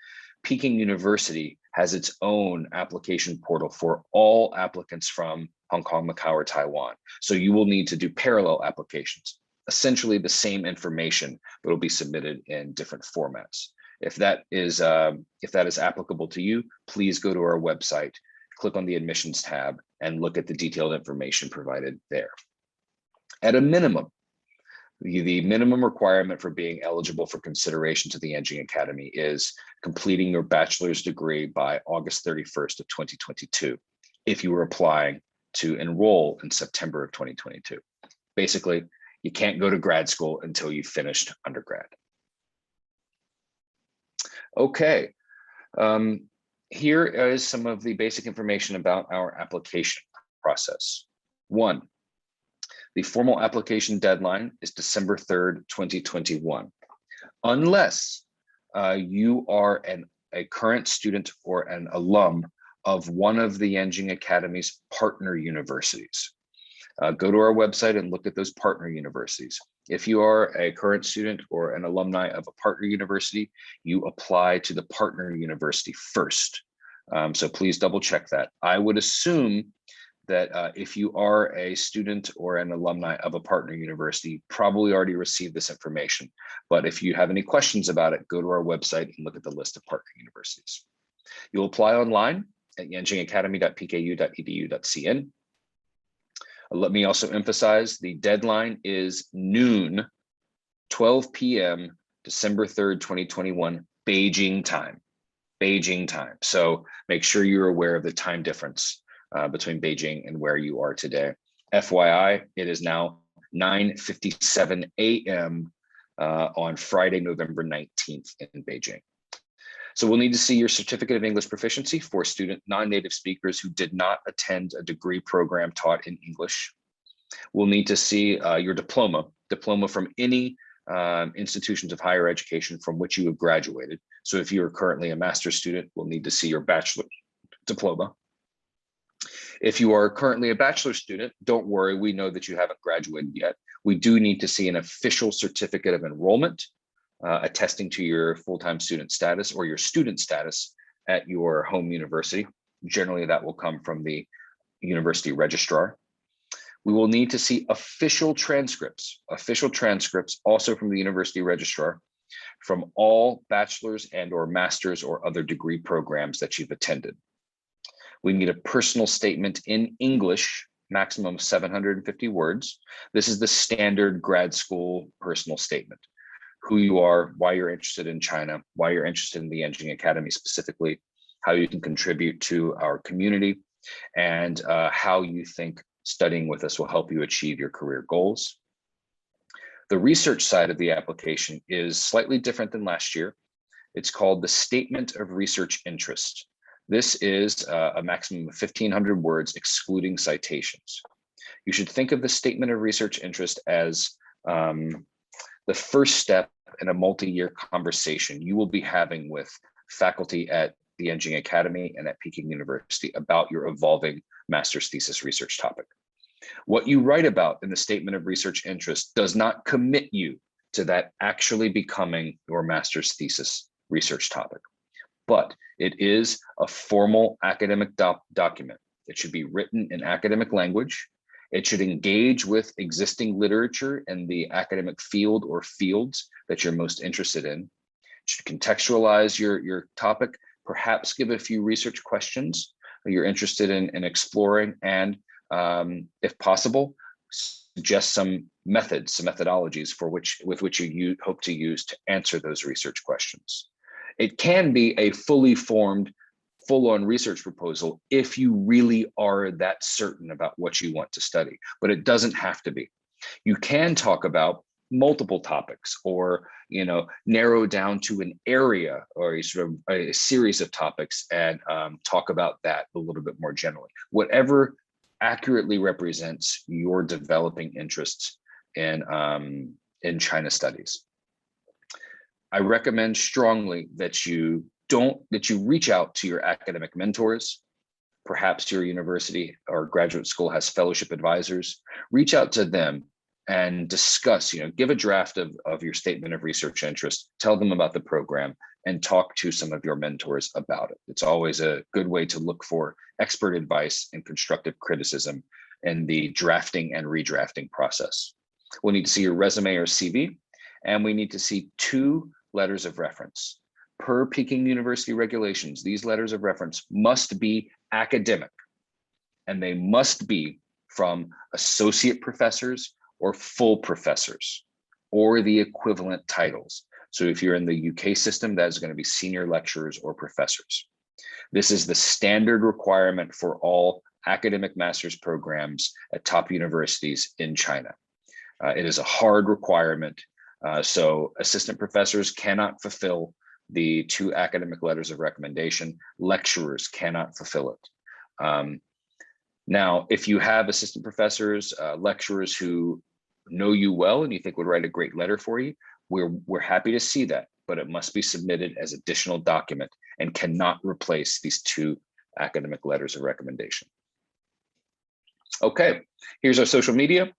Peking University has its own application portal for all applicants from Hong Kong, Macau, or Taiwan. So you will need to do parallel applications, essentially the same information, but it'll be submitted in different formats. If that is applicable to you, please go to our website, click on the admissions tab, and look at the detailed information provided there. At a minimum, the minimum requirement for being eligible for consideration to the Yenjing Academy is completing your bachelor's degree by August 31st of 2022, if you were applying to enroll in September of 2022. Basically, you can't go to grad school until you've finished undergrad. Okay, here is some of the basic information about our application process. 1, the formal application deadline is December 3rd, 2021. Unless you are a current student or an alum of one of the Yenjing Academy's partner universities. Go to our website and look at those partner universities. If you are a current student or an alumni of a partner university, you apply to the partner university first. So please double check that. I would assume that if you are a student or an alumni of a partner university, you probably already received this information. But if you have any questions about it, go to our website and look at the list of partner universities. You'll apply online at yenjingacademy.pku.edu.cn. Let me also emphasize the deadline is noon, 12 p.m., December 3rd, 2021, Beijing time. Beijing time. So make sure you're aware of the time difference between Beijing and where you are today. FYI, it is now 9:57 a.m. On Friday, November 19th in Beijing. So we'll need to see your certificate of English proficiency for student non-native speakers who did not attend a degree program taught in English. We'll need to see your diploma from any institutions of higher education from which you have graduated. So if you are currently a master's student, we'll need to see your bachelor's diploma. If you are currently a bachelor's student, don't worry, we know that you haven't graduated yet. We do need to see an official certificate of enrollment attesting to your full-time student status or your student status at your home university. Generally, that will come from the university registrar. We will need to see official transcripts also from the university registrar from all bachelor's and or master's or other degree programs that you've attended. We need a personal statement in English, maximum of 750 words. This is the standard grad school personal statement. Who you are, why you're interested in China, why you're interested in the Yenching Academy specifically, how you can contribute to our community, and how you think studying with us will help you achieve your career goals. The research side of the application is slightly different than last year. It's called the Statement of Research Interest. This is a maximum of 1,500 words, excluding citations. You should think of the Statement of Research Interest as the first step in a multi-year conversation you will be having with faculty at the Yenching Academy and at Peking University about your evolving master's thesis research topic. What you write about in the Statement of Research Interest does not commit you to that actually becoming your master's thesis research topic, but it is a formal academic document. It should be written in academic language. It should engage with existing literature in the academic field or fields that you're most interested in. It should contextualize your topic, perhaps give a few research questions that you're interested in exploring, and if possible, suggest some methods, some methodologies with which you hope to use to answer those research questions. It can be a fully formed, full-on research proposal if you really are that certain about what you want to study, but it doesn't have to be. You can talk about multiple topics, or narrow down to an area or a series of topics and talk about that a little bit more generally. Whatever accurately represents your developing interests in China studies. I recommend strongly that you reach out to your academic mentors. Perhaps your university or graduate school has fellowship advisors. Reach out to them and discuss, give a draft of your statement of research interest, tell them about the program, and talk to some of your mentors about it. It's always a good way to look for expert advice and constructive criticism in the drafting and redrafting process. We'll need to see your resume or CV, and we need to see 2 letters of reference. Per Peking University regulations, these letters of reference must be academic, and they must be from associate professors or full professors, or the equivalent titles. So if you're in the UK system, that is going to be senior lecturers or professors. This is the standard requirement for all academic master's programs at top universities in China. It is a hard requirement. So assistant professors cannot fulfill the 2 academic letters of recommendation. Lecturers cannot fulfill it. Now, if you have assistant professors, lecturers who know you well and you think would write a great letter for you, we're happy to see that, but it must be submitted as additional document and cannot replace these 2 academic letters of recommendation. Okay, here's our social media.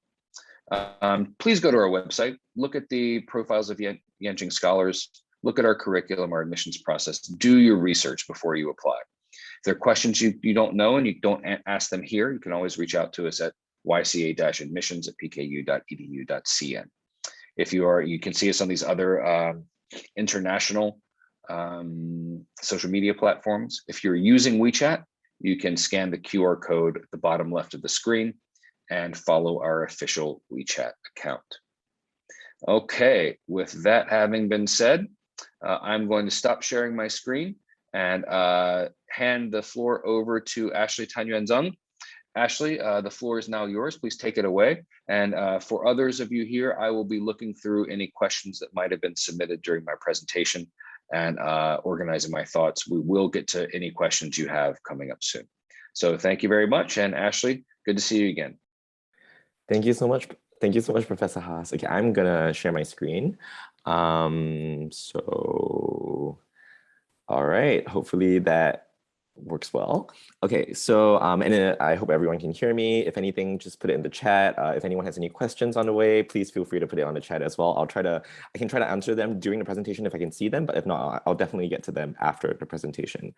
Please go to our website, look at the profiles of Yenching scholars, look at our curriculum, our admissions process, do your research before you apply. If there are questions you don't know and you don't ask them here, you can always reach out to us at YCA-Admissions@pku.edu.cn. If you can see us on these other international social media platforms. If you're using WeChat, you can scan the QR code at the bottom left of the screen and follow our official WeChat account. Okay, with that having been said, I'm going to stop sharing my screen and hand the floor over to Ashley Tanyuan-Zeng. Ashley, the floor is now yours. Please take it away. And for others of you here, I will be looking through any questions that might have been submitted during my presentation and organizing my thoughts. We will get to any questions you have coming up soon. So thank you very much. And Ashley, good to see you again. Thank you so much. Thank you so much, Professor Haas. Okay, I'm gonna share my screen. All right, hopefully that works well. Okay, so and I hope everyone can hear me. If anything, just put it in the chat. If anyone has any questions on the way, please feel free to put it on the chat as well. I can try to answer them during the presentation if I can see them, but if not, I'll definitely get to them after the presentation.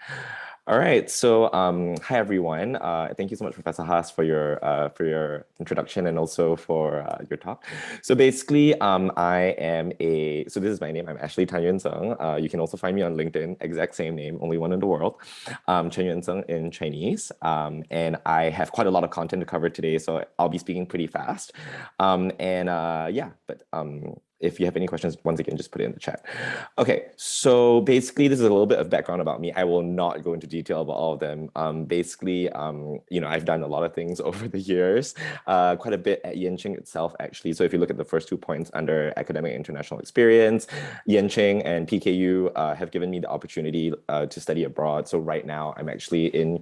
All right, so hi everyone. Thank you so much, Professor Haas, for your introduction and also for your talk. So basically, so this is my name. I'm Ashley Tanyuan-Zeng. You can also find me on LinkedIn, exact same name, only one in the world. Chen Yuanzeng in Chinese, and I have quite a lot of content to cover today, so I'll be speaking pretty fast. If you have any questions, once again, just put it in the chat. Okay, so basically, this is a little bit of background about me. I will not go into detail about all of them. I've done a lot of things over the years, quite a bit at Yenching itself, actually. So if you look at the first 2 points under academic international experience, Yenching and PKU have given me the opportunity to study abroad. So right now, I'm actually in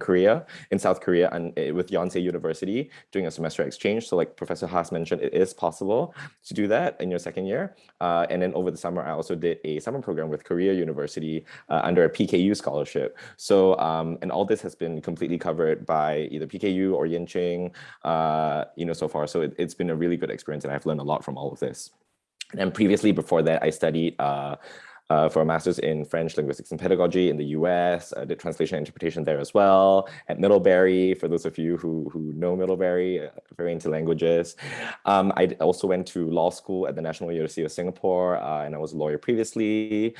South Korea, and with Yonsei University, doing a semester exchange. So like Professor Haas mentioned, it is possible to do that in your second year. And then over the summer, I also did a summer program with Korea University under a PKU scholarship. So, and all this has been completely covered by either PKU or Yenching, so far. So it's been a really good experience, and I've learned a lot from all of this. And previously, before that, I studied for a master's in French linguistics and pedagogy in the US, did translation and interpretation there as well, at Middlebury, for those of you who know Middlebury, very into languages. I also went to law school at the National University of Singapore, and I was a lawyer previously.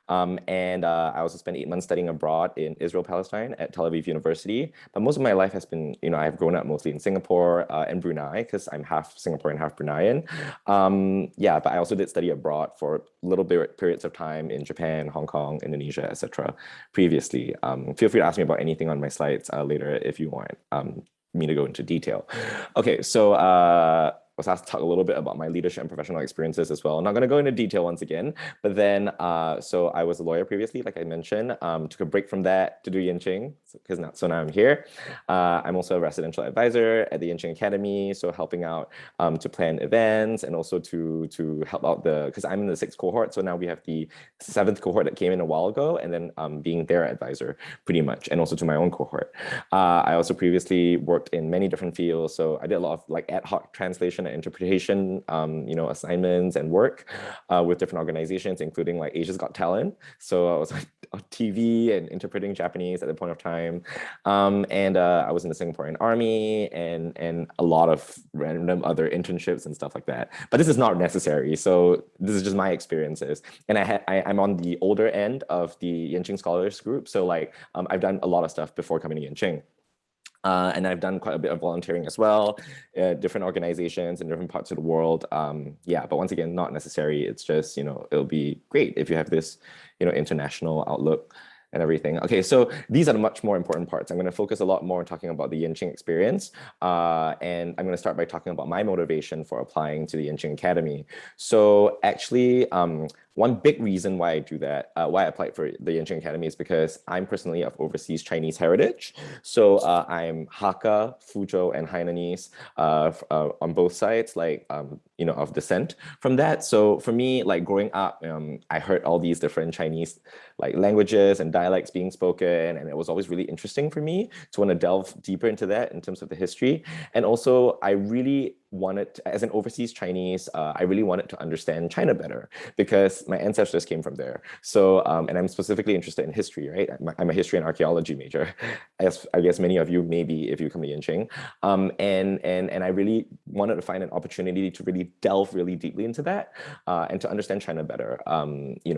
I also spent 8 months studying abroad in Israel, Palestine at Tel Aviv University. But most of my life has been, I've grown up mostly in Singapore and Brunei, because I'm half Singaporean, half Bruneian. But I also did study abroad for little periods of time in Japan, Hong Kong, Indonesia, etc. previously. Feel free to ask me about anything on my slides later if you want me to go into detail. Okay, so I was asked to talk a little bit about my leadership and professional experiences as well. I'm not going to go into detail once again, but then, so I was a lawyer previously, like I mentioned, took a break from that to do Yenching, so now I'm here. I'm also a residential advisor at the Yenching Academy, so helping out to plan events and also to help out because I'm in the 6th cohort, so now we have the 7th cohort that came in a while ago, and then being their advisor pretty much, and also to my own cohort. I also previously worked in many different fields, so I did a lot of like ad hoc translation and interpretation, assignments and work with different organizations, including like Asia's Got Talent. So I was on TV and interpreting Japanese at the point of time. I was in the Singaporean Army and a lot of random other internships and stuff like that. But this is not necessary. So this is just my experiences. And I'm on the older end of the Yenching Scholars group. So like I've done a lot of stuff before coming to Yenching. And I've done quite a bit of volunteering as well, different organizations in different parts of the world. But once again, not necessary. It's just, it'll be great if you have this, international outlook and everything. Okay, so these are the much more important parts. I'm going to focus a lot more on talking about the Yenching experience. And I'm going to start by talking about my motivation for applying to the Yenching Academy. So actually, one big reason why I do that, why I applied for the Yenching Academy, is because I'm personally of overseas Chinese heritage. So I'm Hakka, Fuzhou, and Hainanese on both sides, of descent from that. So for me, like growing up, I heard all these different Chinese languages and dialects being spoken, and it was always really interesting for me to want to delve deeper into that in terms of the history. And also, I really wanted, as an overseas Chinese, I really wanted to understand China better because my ancestors came from there. So, and I'm specifically interested in history, right? I'm a history and archaeology major, as I guess many of you maybe if you come to Yenching. And I really wanted to find an opportunity to really delve really deeply into that and to understand China better,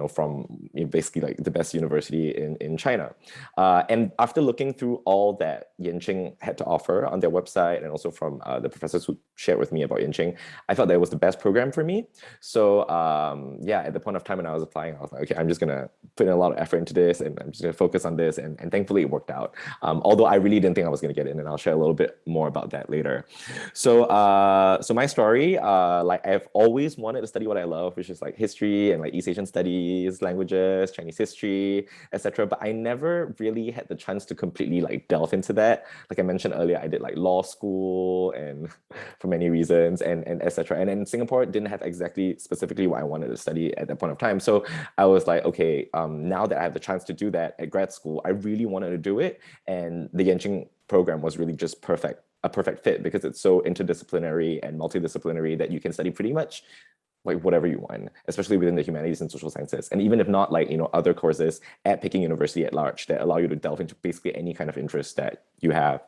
from basically like the best university in China. And after looking through all that Yenching had to offer on their website and also from the professors who shared with me about Yenching, I thought that it was the best program for me. So yeah, at the point of time when I was applying, I was like, okay, I'm just gonna put in a lot of effort into this and I'm just gonna focus on this. And thankfully it worked out. Although I really didn't think I was gonna get in, and I'll share a little bit more about that later. So so my story, like I've always wanted to study what I love, which is like history and like East Asian studies, languages, Chinese history, etc. But I never really had the chance to completely like delve into that. Like I mentioned earlier, I did like law school and for many reasons and etc. And in Singapore didn't have exactly specifically what I wanted to study at that point of time. So I was like, okay, now that I have the chance to do that at grad school, I really wanted to do it. And the Yenching program was really just a perfect fit because it's so interdisciplinary and multidisciplinary that you can study pretty much like whatever you want, especially within the humanities and social sciences. And even if not, like, other courses at Peking University at large that allow you to delve into basically any kind of interest that you have.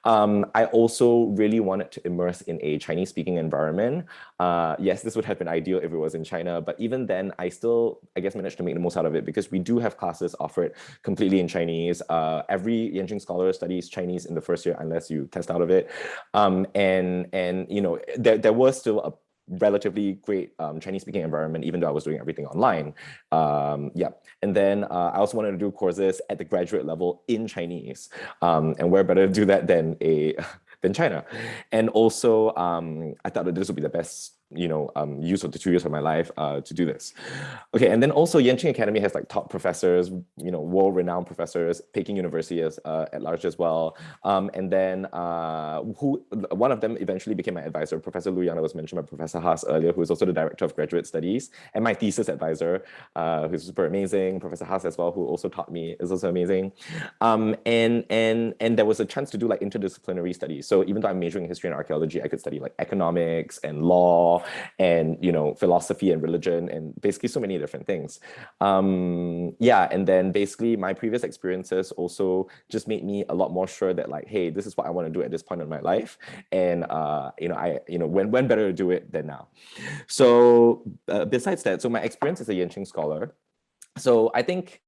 I also really wanted to immerse in a Chinese speaking environment. Yes, this would have been ideal if it was in China, but even then I still, I guess, managed to make the most out of it because we do have classes offered completely in Chinese. Every Yenching scholar studies Chinese in the first year unless you test out of it. And there was still a relatively great Chinese speaking environment, even though I was doing everything online. Yeah. And then I also wanted to do courses at the graduate level in Chinese. And where better to do that than than China. And also I thought that this would be the best use of the 2 years of my life to do this. Okay, and then also Yenching Academy has like top professors, world-renowned professors, Peking University as at large as well. And then one of them eventually became my advisor, Professor Lu Yang, that was mentioned by Professor Haas earlier, who is also the director of graduate studies and my thesis advisor, who's super amazing. Professor Haas as well, who also taught me, is also amazing. And there was a chance to do like interdisciplinary studies. So even though I'm majoring in history and archaeology, I could study like economics and law and philosophy and religion and basically so many different things. Yeah, and then basically my previous experiences also just made me a lot more sure that like, hey, this is what I want to do at this point in my life, and when better to do it than now. So besides that, so my experience as a Yenching scholar, so I think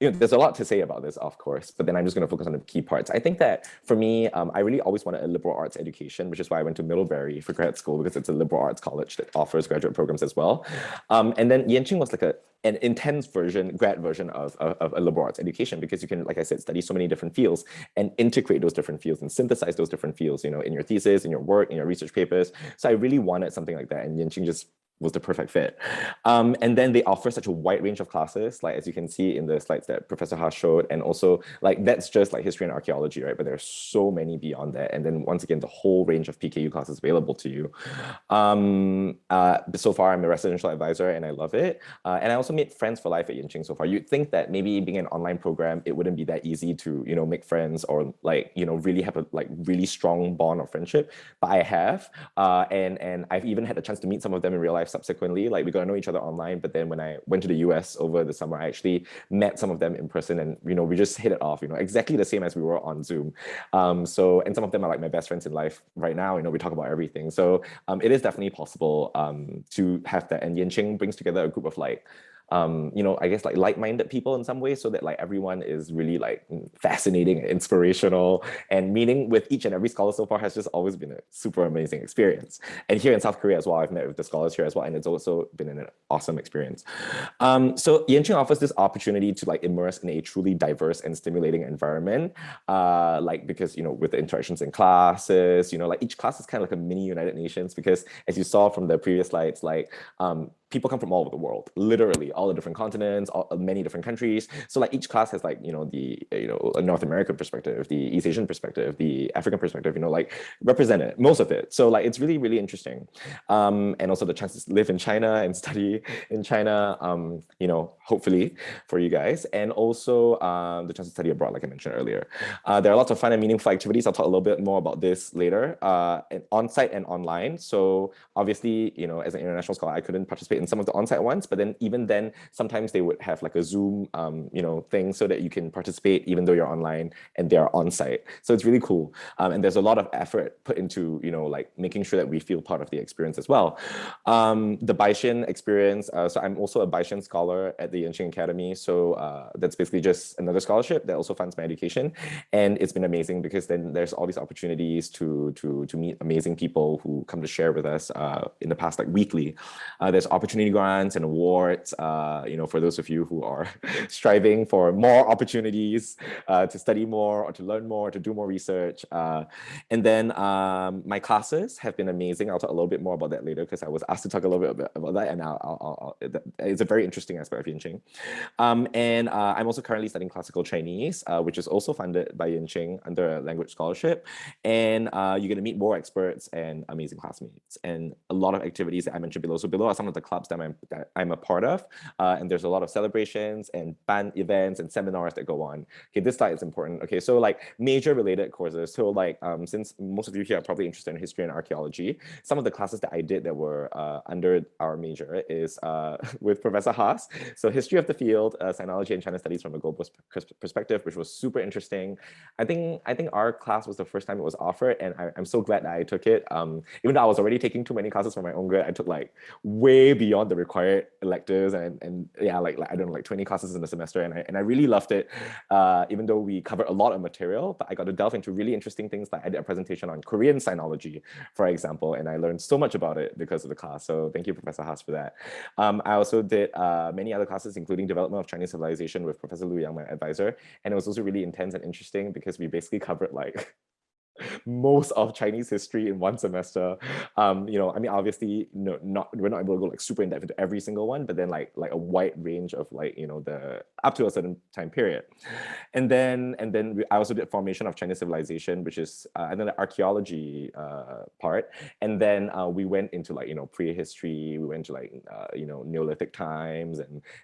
there's a lot to say about this, of course, but then I'm just going to focus on the key parts. I think that for me, I really always wanted a liberal arts education, which is why I went to Middlebury for grad school, because it's a liberal arts college that offers graduate programs as well. And then Yenching was like an intense grad version of a liberal arts education, because you can, like I said, study so many different fields and integrate those different fields and synthesize those different fields, in your thesis, in your work, in your research papers. So I really wanted something like that, and Yenching just was the perfect fit. And then they offer such a wide range of classes, like as you can see in the slides that Professor Haas showed, and also like that's just like history and archaeology, right? But there's so many beyond that. And then once again, the whole range of PKU classes available to you. So far, I'm a residential advisor and I love it. And I also made friends for life at Yenching so far. You'd think that maybe being an online program, it wouldn't be that easy to, make friends or like, really have a like really strong bond of friendship, but I have. And I've even had a chance to meet some of them in real life subsequently. Like we got to know each other online, but then when I went to the US over the summer, I actually met some of them in person, and we just hit it off, exactly the same as we were on Zoom. And some of them are like my best friends in life right now. We talk about everything. So it is definitely possible to have that. And Yenching brings together a group of like I guess like-minded people in some ways, so that like everyone is really like fascinating and inspirational, and meeting with each and every scholar so far has just always been a super amazing experience. And here in South Korea as well, I've met with the scholars here as well, and it's also been an awesome experience. So Yenching offers this opportunity to like immerse in a truly diverse and stimulating environment, because with the interactions in classes, like each class is kind of like a mini United Nations, because as you saw from the previous slides, like people come from all over the world, literally all the different continents, many different countries. So like each class has like, the, a North American perspective, the East Asian perspective, the African perspective, like represented, most of it. So like, it's really, really interesting. And also the chance to live in China and study in China, hopefully for you guys. And also the chance to study abroad, like I mentioned earlier. There are lots of fun and meaningful activities. I'll talk a little bit more about this later, on-site and online. So obviously, as an international scholar, I couldn't participate in some of the on-site ones, but then even then, sometimes they would have like a Zoom, thing so that you can participate even though you're online and they are on-site. So it's really cool. And there's a lot of effort put into, like making sure that we feel part of the experience as well. The Baishan experience. So I'm also a Baishan scholar at the Yenching Academy. So that's basically just another scholarship that also funds my education. And it's been amazing because then there's all these opportunities to meet amazing people who come to share with us in the past, like weekly. There's opportunity grants and awards, for those of you who are striving for more opportunities to study more or to learn more, to do more research. And then my classes have been amazing. I'll talk a little bit more about that later because I was asked to talk a little bit about that, and it's a very interesting aspect of Yenching. And I'm also currently studying classical Chinese, which is also funded by Yenching under a language scholarship. And you're going to meet more experts and amazing classmates and a lot of activities that I mentioned below. So below are some of the clubs that I'm a part of. And there's a lot of celebrations and band events and seminars that go on. Okay, this slide is important. Okay, so like major related courses. So like since most of you here are probably interested in history and archaeology, some of the classes that I did that were under our major is with Professor Haas. So history of the field, sinology and China studies from a global perspective, which was super interesting. I think our class was the first time it was offered, and I'm so glad that I took it. Even though I was already taking too many classes for my own grade, I took like way beyond the required electives, and yeah, like I don't know, like 20 classes in the semester, and I really loved it. Even though we covered a lot of material, but I got to delve into really interesting things. Like I did a presentation on Korean sinology, for example, and I learned so much about it because of the class. So thank you, Professor Haas, for that. I also did many other classes, including development of Chinese civilization with Professor Liu Yang, my advisor, and it was also really intense and interesting because we basically covered like most of Chinese history in one semester. I mean, obviously, we're not able to go like super in depth into every single one, but then like a wide range of like the up to a certain time period. And then I also did formation of Chinese civilization, which is and then the archaeology part. And then we went into like prehistory. We went to like Neolithic times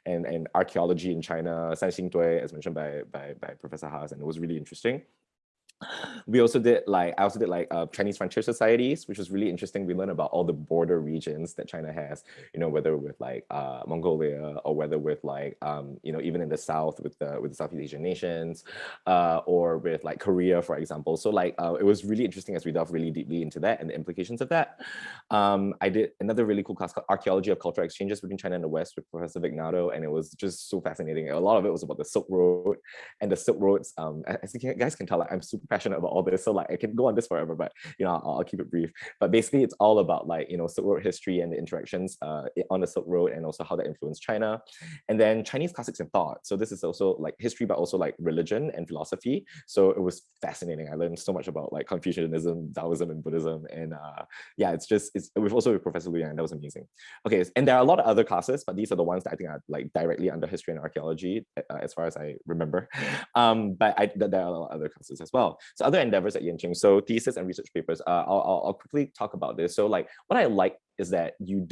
and archaeology in China, San Xingdui, as mentioned by Professor Haas, and it was really interesting. I also did like Chinese frontier societies, which was really interesting. We learned about all the border regions that China has, whether with like Mongolia or whether with like even in the south with the Southeast Asian nations, or with like Korea, for example. So like it was really interesting as we delved really deeply into that and the implications of that. I did another really cool class called Archaeology of Cultural Exchanges between China and the West with Professor Vignato, and it was just so fascinating. A lot of it was about the Silk Road and the Silk Roads. As you guys can tell, like I'm super passionate about all this, so like I can go on this forever, but I'll keep it brief. But basically it's all about like Silk Road history and the interactions on the Silk Road, and also how that influenced China. And then Chinese classics and thought, so this is also like history but also like religion and philosophy. So it was fascinating. I learned so much about like Confucianism, Taoism, and Buddhism. And yeah, it's also with Professor Liu Yang. That was amazing. Okay, and there are a lot of other classes, but these are the ones that I think are like directly under history and archaeology as far as I remember. But there are a lot of other classes as well. So other endeavors at Yenching, so thesis and research papers. I'll quickly talk about this. So like what I like is that you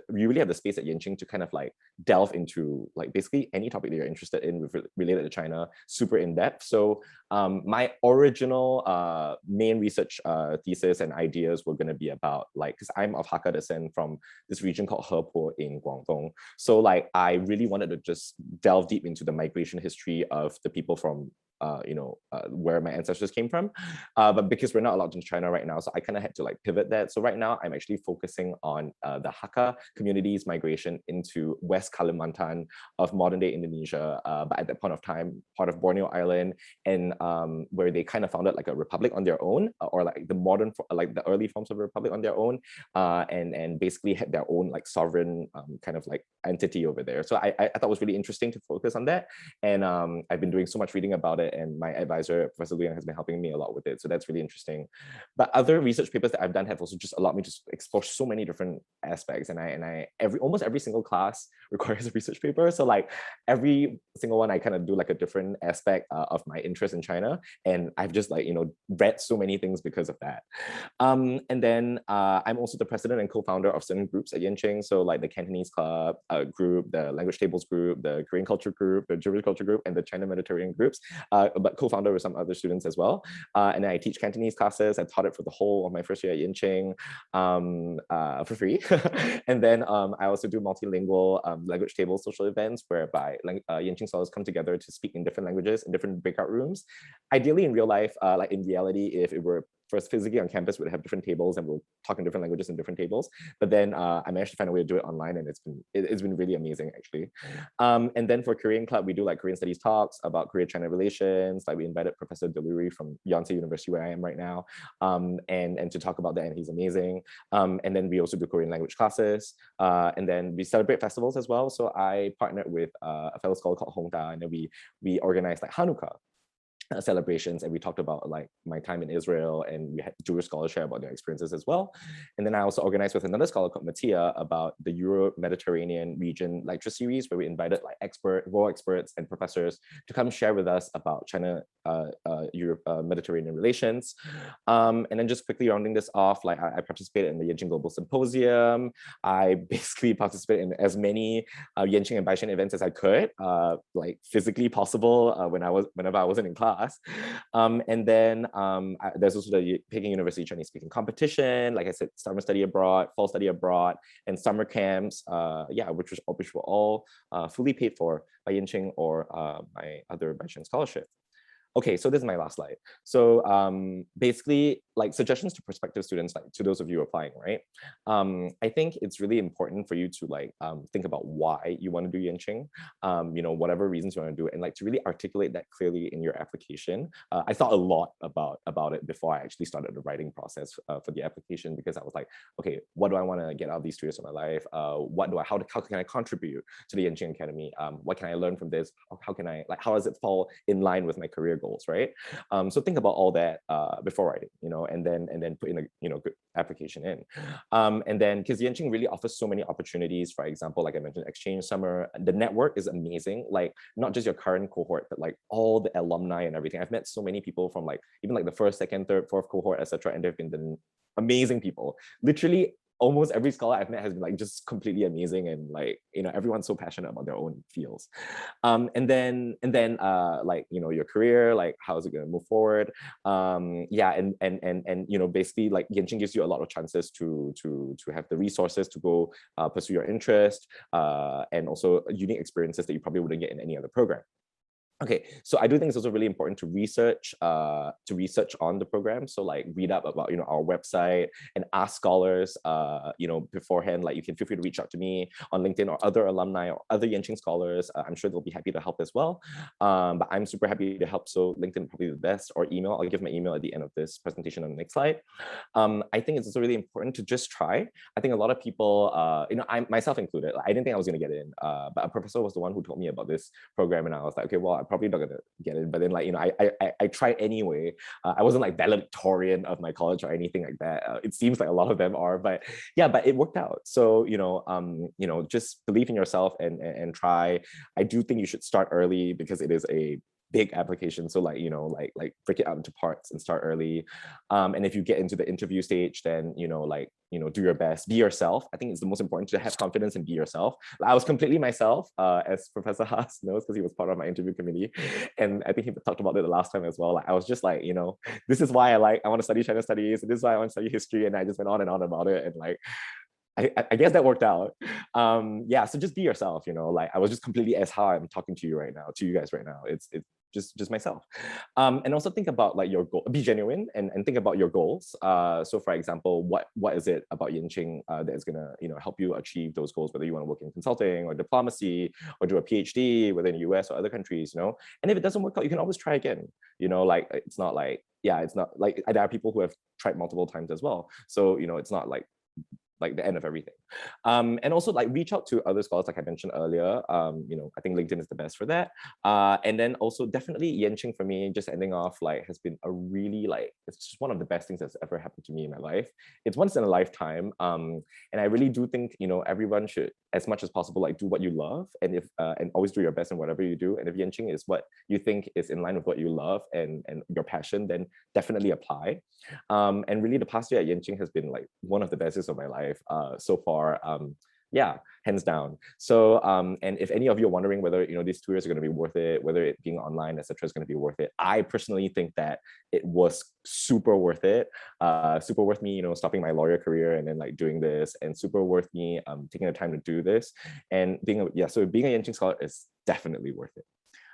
really have the space at Yenching to kind of like delve into like basically any topic that you're interested in related to China, super in depth. So my original main research thesis and ideas were going to be about like, because I'm of Hakka descent from this region called Hepo in Guangdong. So like I really wanted to just delve deep into the migration history of the people from where my ancestors came from, but because we're not allowed in China right now, so I kind of had to like pivot that. So right now I'm actually focusing on the Hakka community's migration into West Kalimantan of modern day Indonesia, but at that point of time part of Borneo Island, and where they kind of founded like a republic on their own, or like the early forms of a republic on their own, and basically had their own like sovereign kind of like entity over there. So I thought it was really interesting to focus on that, and I've been doing so much reading about it. it, and my advisor, Professor Luyan, has been helping me a lot with it. So that's really interesting. But other research papers that I've done have also just allowed me to explore so many different aspects. And almost every single class requires a research paper. So like every single one, I kind of do like a different aspect of my interest in China. And I've just like, read so many things because of that. And then I'm also the president and co-founder of certain groups at Yenching. So like the Cantonese Club group, the Language Tables group, the Korean Culture group, the Jewish Culture group, and the China Mediterranean groups, but co-founder with some other students as well. And then I teach Cantonese classes. I taught it for the whole of my first year at Yenching for free. And then I also do multilingual language table social events whereby Yenching scholars come together to speak in different languages in different breakout rooms. Ideally in real life, like in reality, if it were first physically on campus, we'd have different tables and we'll talk in different languages in different tables. But then I managed to find a way to do it online, and it's been really amazing actually. And then for Korean Club, we do like Korean studies talks about Korea-China relations. Like we invited Professor Deluri from Yonsei University, where I am right now, and to talk about that, and he's amazing. And then we also do Korean language classes. And then we celebrate festivals as well. So I partnered with a fellow scholar called Hong Da, and then we organized like Hanukkah celebrations, and we talked about like my time in Israel, and we had Jewish scholars share about their experiences as well. And then I also organized with another scholar called Mattia about the Euro-Mediterranean region lecture series, where we invited like world experts and professors to come share with us about China Europe Mediterranean relations. And then just quickly rounding this off, like I participated in the Yenching Global Symposium. I basically participated in as many Yenching and Baishan events as I could, like physically possible whenever I wasn't in class. And then there's also the Peking University Chinese speaking competition, like I said, summer study abroad, fall study abroad, and summer camps, which were all fully paid for by Yenching or my other Baishan scholarship. Okay, so this is my last slide. So basically, like suggestions to prospective students, like to those of you applying, right? I think it's really important for you to like think about why you want to do Yenching, whatever reasons you want to do it, and like to really articulate that clearly in your application. I thought a lot about it before I actually started the writing process for the application, because I was like, okay, what do I want to get out of these 2 years of my life? How can I contribute to the Yenching Academy? What can I learn from this? How does it fall in line with my career goals, right? So think about all that before writing, and then put in a good application in. And then because Yenching really offers so many opportunities, for example, like I mentioned, exchange summer, the network is amazing, like not just your current cohort, but like all the alumni and everything. I've met so many people from like even like the first, second, third, fourth cohort, etc., and they've been the amazing people. Literally almost every scholar I've met has been like just completely amazing, and like everyone's so passionate about their own fields. And then your career, like how is it going to move forward? Basically like Yenching gives you a lot of chances to have the resources to go pursue your interest, and also unique experiences that you probably wouldn't get in any other program. Okay, so I do think it's also really important to research on the program. So like read up about our website and ask scholars beforehand. Like you can feel free to reach out to me on LinkedIn or other alumni or other Yenching scholars. I'm sure they'll be happy to help as well. But I'm super happy to help. So LinkedIn probably the best, or email. I'll give my email at the end of this presentation on the next slide. I think it's also really important to just try. I think a lot of people, I myself included, I didn't think I was going to get in, but a professor was the one who told me about this program, and I was like, okay, well, I'm probably not gonna get it, but then like I tried anyway. I wasn't like valedictorian of my college or anything like that. It seems like a lot of them are, but yeah, but it worked out. So just believe in yourself and try. I do think you should start early because it is a big application. So like break it out into parts and start early. And if you get into the interview stage, then do your best, be yourself. I think it's the most important to have confidence and be yourself. I was completely myself, as Professor Haas knows, because he was part of my interview committee, and I think he talked about it the last time as well. Like I was just like, this is why I want to study China studies, and this is why I want to study history, and I just went on and on about it, and like I guess that worked out. So just be yourself, like I was just completely as how I'm talking to you right now, to you guys right now. It's just myself. And also think about like your goal, be genuine and think about your goals. So for example, what is it about Yenching that is gonna help you achieve those goals, whether you want to work in consulting or diplomacy or do a PhD, whether in the US or other countries, And if it doesn't work out, you can always try again. Like it's not like there are people who have tried multiple times as well. So it's not like the end of everything. And also like reach out to other scholars, like I mentioned earlier. I think LinkedIn is the best for that. And then also definitely Yenching for me, just ending off, like has been a really it's just one of the best things that's ever happened to me in my life. It's once in a lifetime. And I really do think, everyone should, as much as possible, like do what you love, and and always do your best in whatever you do. And if Yenching is what you think is in line with what you love and your passion, then definitely apply. And really the past year at Yenching has been like one of the best years of my life so far. Yeah, hands down. So, and if any of you are wondering whether, these 2 years are going to be worth it, whether it being online, etc., is going to be worth it, I personally think that it was super worth it. Super worth me, stopping my lawyer career and then like doing this, and super worth me taking the time to do this. And being a Yenching scholar is definitely worth it.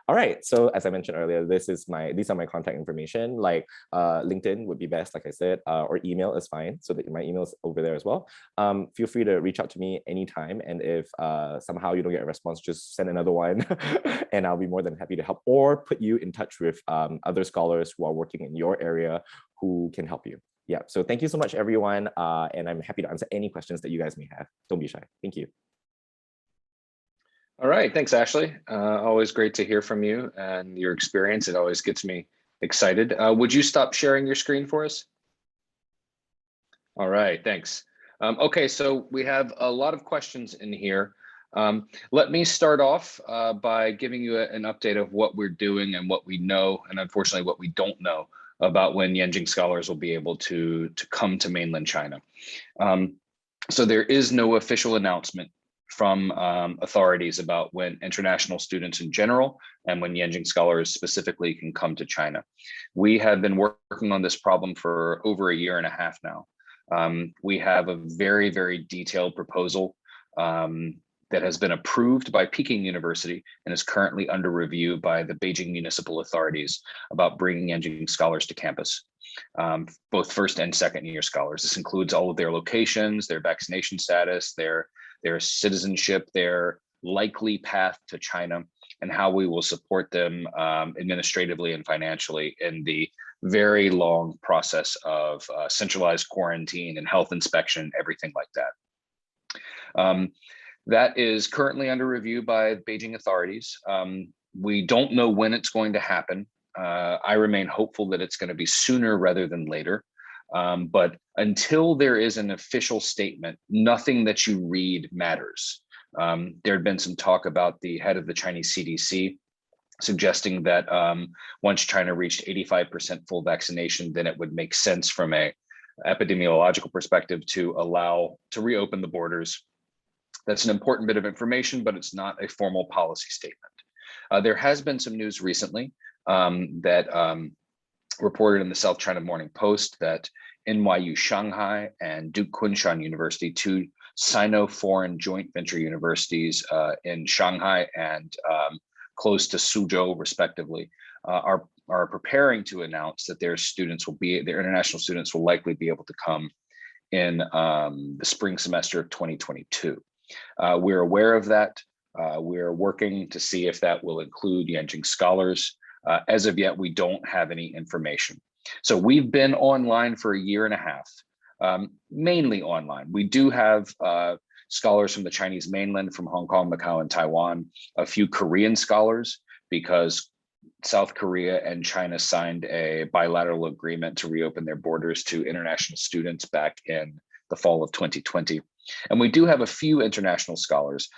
All right, so as I mentioned earlier, these are my contact information. Like LinkedIn would be best, like I said, or email is fine. So that my email is over there as well. Feel free to reach out to me anytime. And if somehow you don't get a response, just send another one and I'll be more than happy to help, or put you in touch with other scholars who are working in your area who can help you. Yeah, so thank you so much, everyone. And I'm happy to answer any questions that you guys may have. Don't be shy. Thank you. All right, thanks, Ashley. Always great to hear from you and your experience. It always gets me excited. Would you stop sharing your screen for us? All right, thanks. Okay, so we have a lot of questions in here. Let me start off by giving you an update of what we're doing and what we know, and unfortunately what we don't know about when Yenjing scholars will be able to come to mainland China. So there is no official announcement from authorities about when international students in general and when Yenjing scholars specifically can come to China. We have been working on this problem for over a year and a half now. We have a very, very detailed proposal that has been approved by Peking University and is currently under review by the Beijing municipal authorities about bringing Yenjing scholars to campus. Both first and second year scholars. This includes all of their locations, their vaccination status, their citizenship, their likely path to China, and how we will support them administratively and financially in the very long process of centralized quarantine and health inspection, everything like that. That is currently under review by Beijing authorities. We don't know when it's going to happen. I remain hopeful that it's going to be sooner rather than later. But until there is an official statement, nothing that you read matters. There had been some talk about the head of the Chinese CDC suggesting that once China reached 85% full vaccination, then it would make sense from a epidemiological perspective to reopen the borders. That's an important bit of information, but it's not a formal policy statement. There has been some news recently that reported in the South China Morning Post that NYU Shanghai and Duke Kunshan University, two Sino-foreign joint venture universities in Shanghai and close to Suzhou, respectively, are preparing to announce that their international students will likely be able to come in the spring semester of 2022. We're aware of that. We're working to see if that will include Yenjing scholars. As of yet, we don't have any information. So we've been online for a year and a half, mainly online. We do have scholars from the Chinese mainland, from Hong Kong, Macau, and Taiwan, a few Korean scholars, because South Korea and China signed a bilateral agreement to reopen their borders to international students back in the fall of 2020. And we do have a few international scholars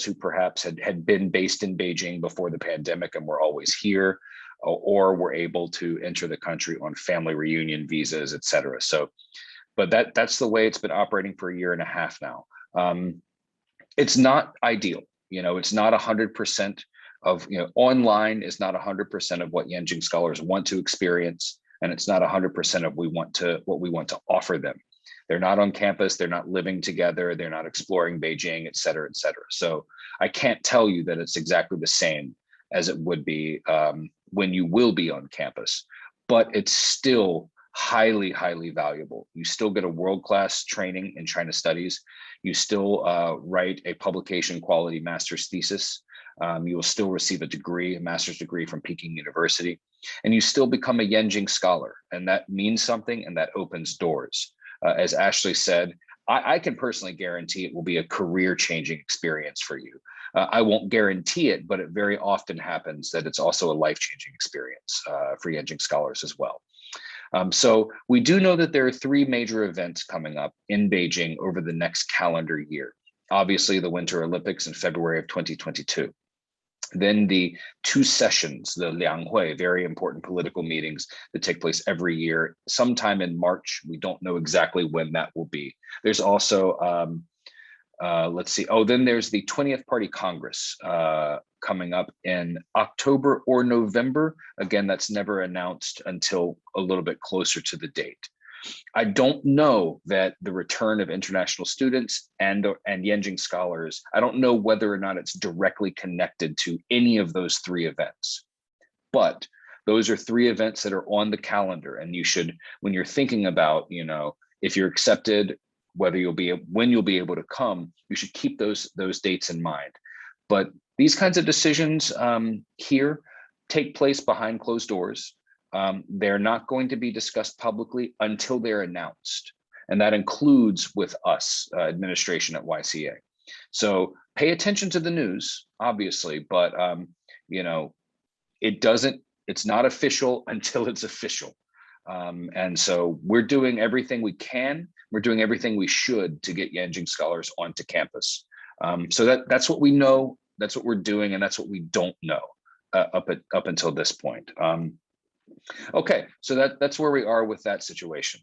who perhaps had been based in Beijing before the pandemic and were always here, or were able to enter the country on family reunion visas, et cetera. So, but that's the way it's been operating for a year and a half now. It's not ideal. It's not 100% of, online is not 100% of what Yenjing scholars want to experience. And it's not 100% of what we want to offer them. They're not on campus, they're not living together, they're not exploring Beijing, et cetera, et cetera. So I can't tell you that it's exactly the same as it would be when you will be on campus, but it's still highly, highly valuable. You still get a world-class training in China studies. You still write a publication quality master's thesis. You will still receive a master's degree from Peking University, and you still become a Yenjing scholar. And that means something, and that opens doors. As Ashley said, I can personally guarantee it will be a career-changing experience for you. I won't guarantee it, but it very often happens that it's also a life-changing experience for Yenjing scholars as well. So we do know that there are 3 major events coming up in Beijing over the next calendar year. Obviously, the Winter Olympics in February of 2022. Then the 2 sessions, the Lianghui, very important political meetings that take place every year, sometime in March. We don't know exactly when that will be. There's also, let's see, then there's the 20th Party Congress coming up in October or November. Again, that's never announced until a little bit closer to the date. I don't know that the return of international students and Yenjing scholars, I don't know whether or not it's directly connected to any of those 3 events. But those are 3 events that are on the calendar, and you should, when you're thinking about, if you're accepted, when you'll be able to come, you should keep those dates in mind. But these kinds of decisions here take place behind closed doors. They're not going to be discussed publicly until they're announced. And that includes with us, administration at YCA. So pay attention to the news, obviously, but it's not official until it's official. And so we're doing everything we can. We're doing everything we should to get Yenjing scholars onto campus. So that's what we know, that's what we're doing, and that's what we don't know up until this point. Okay, so that's where we are with that situation.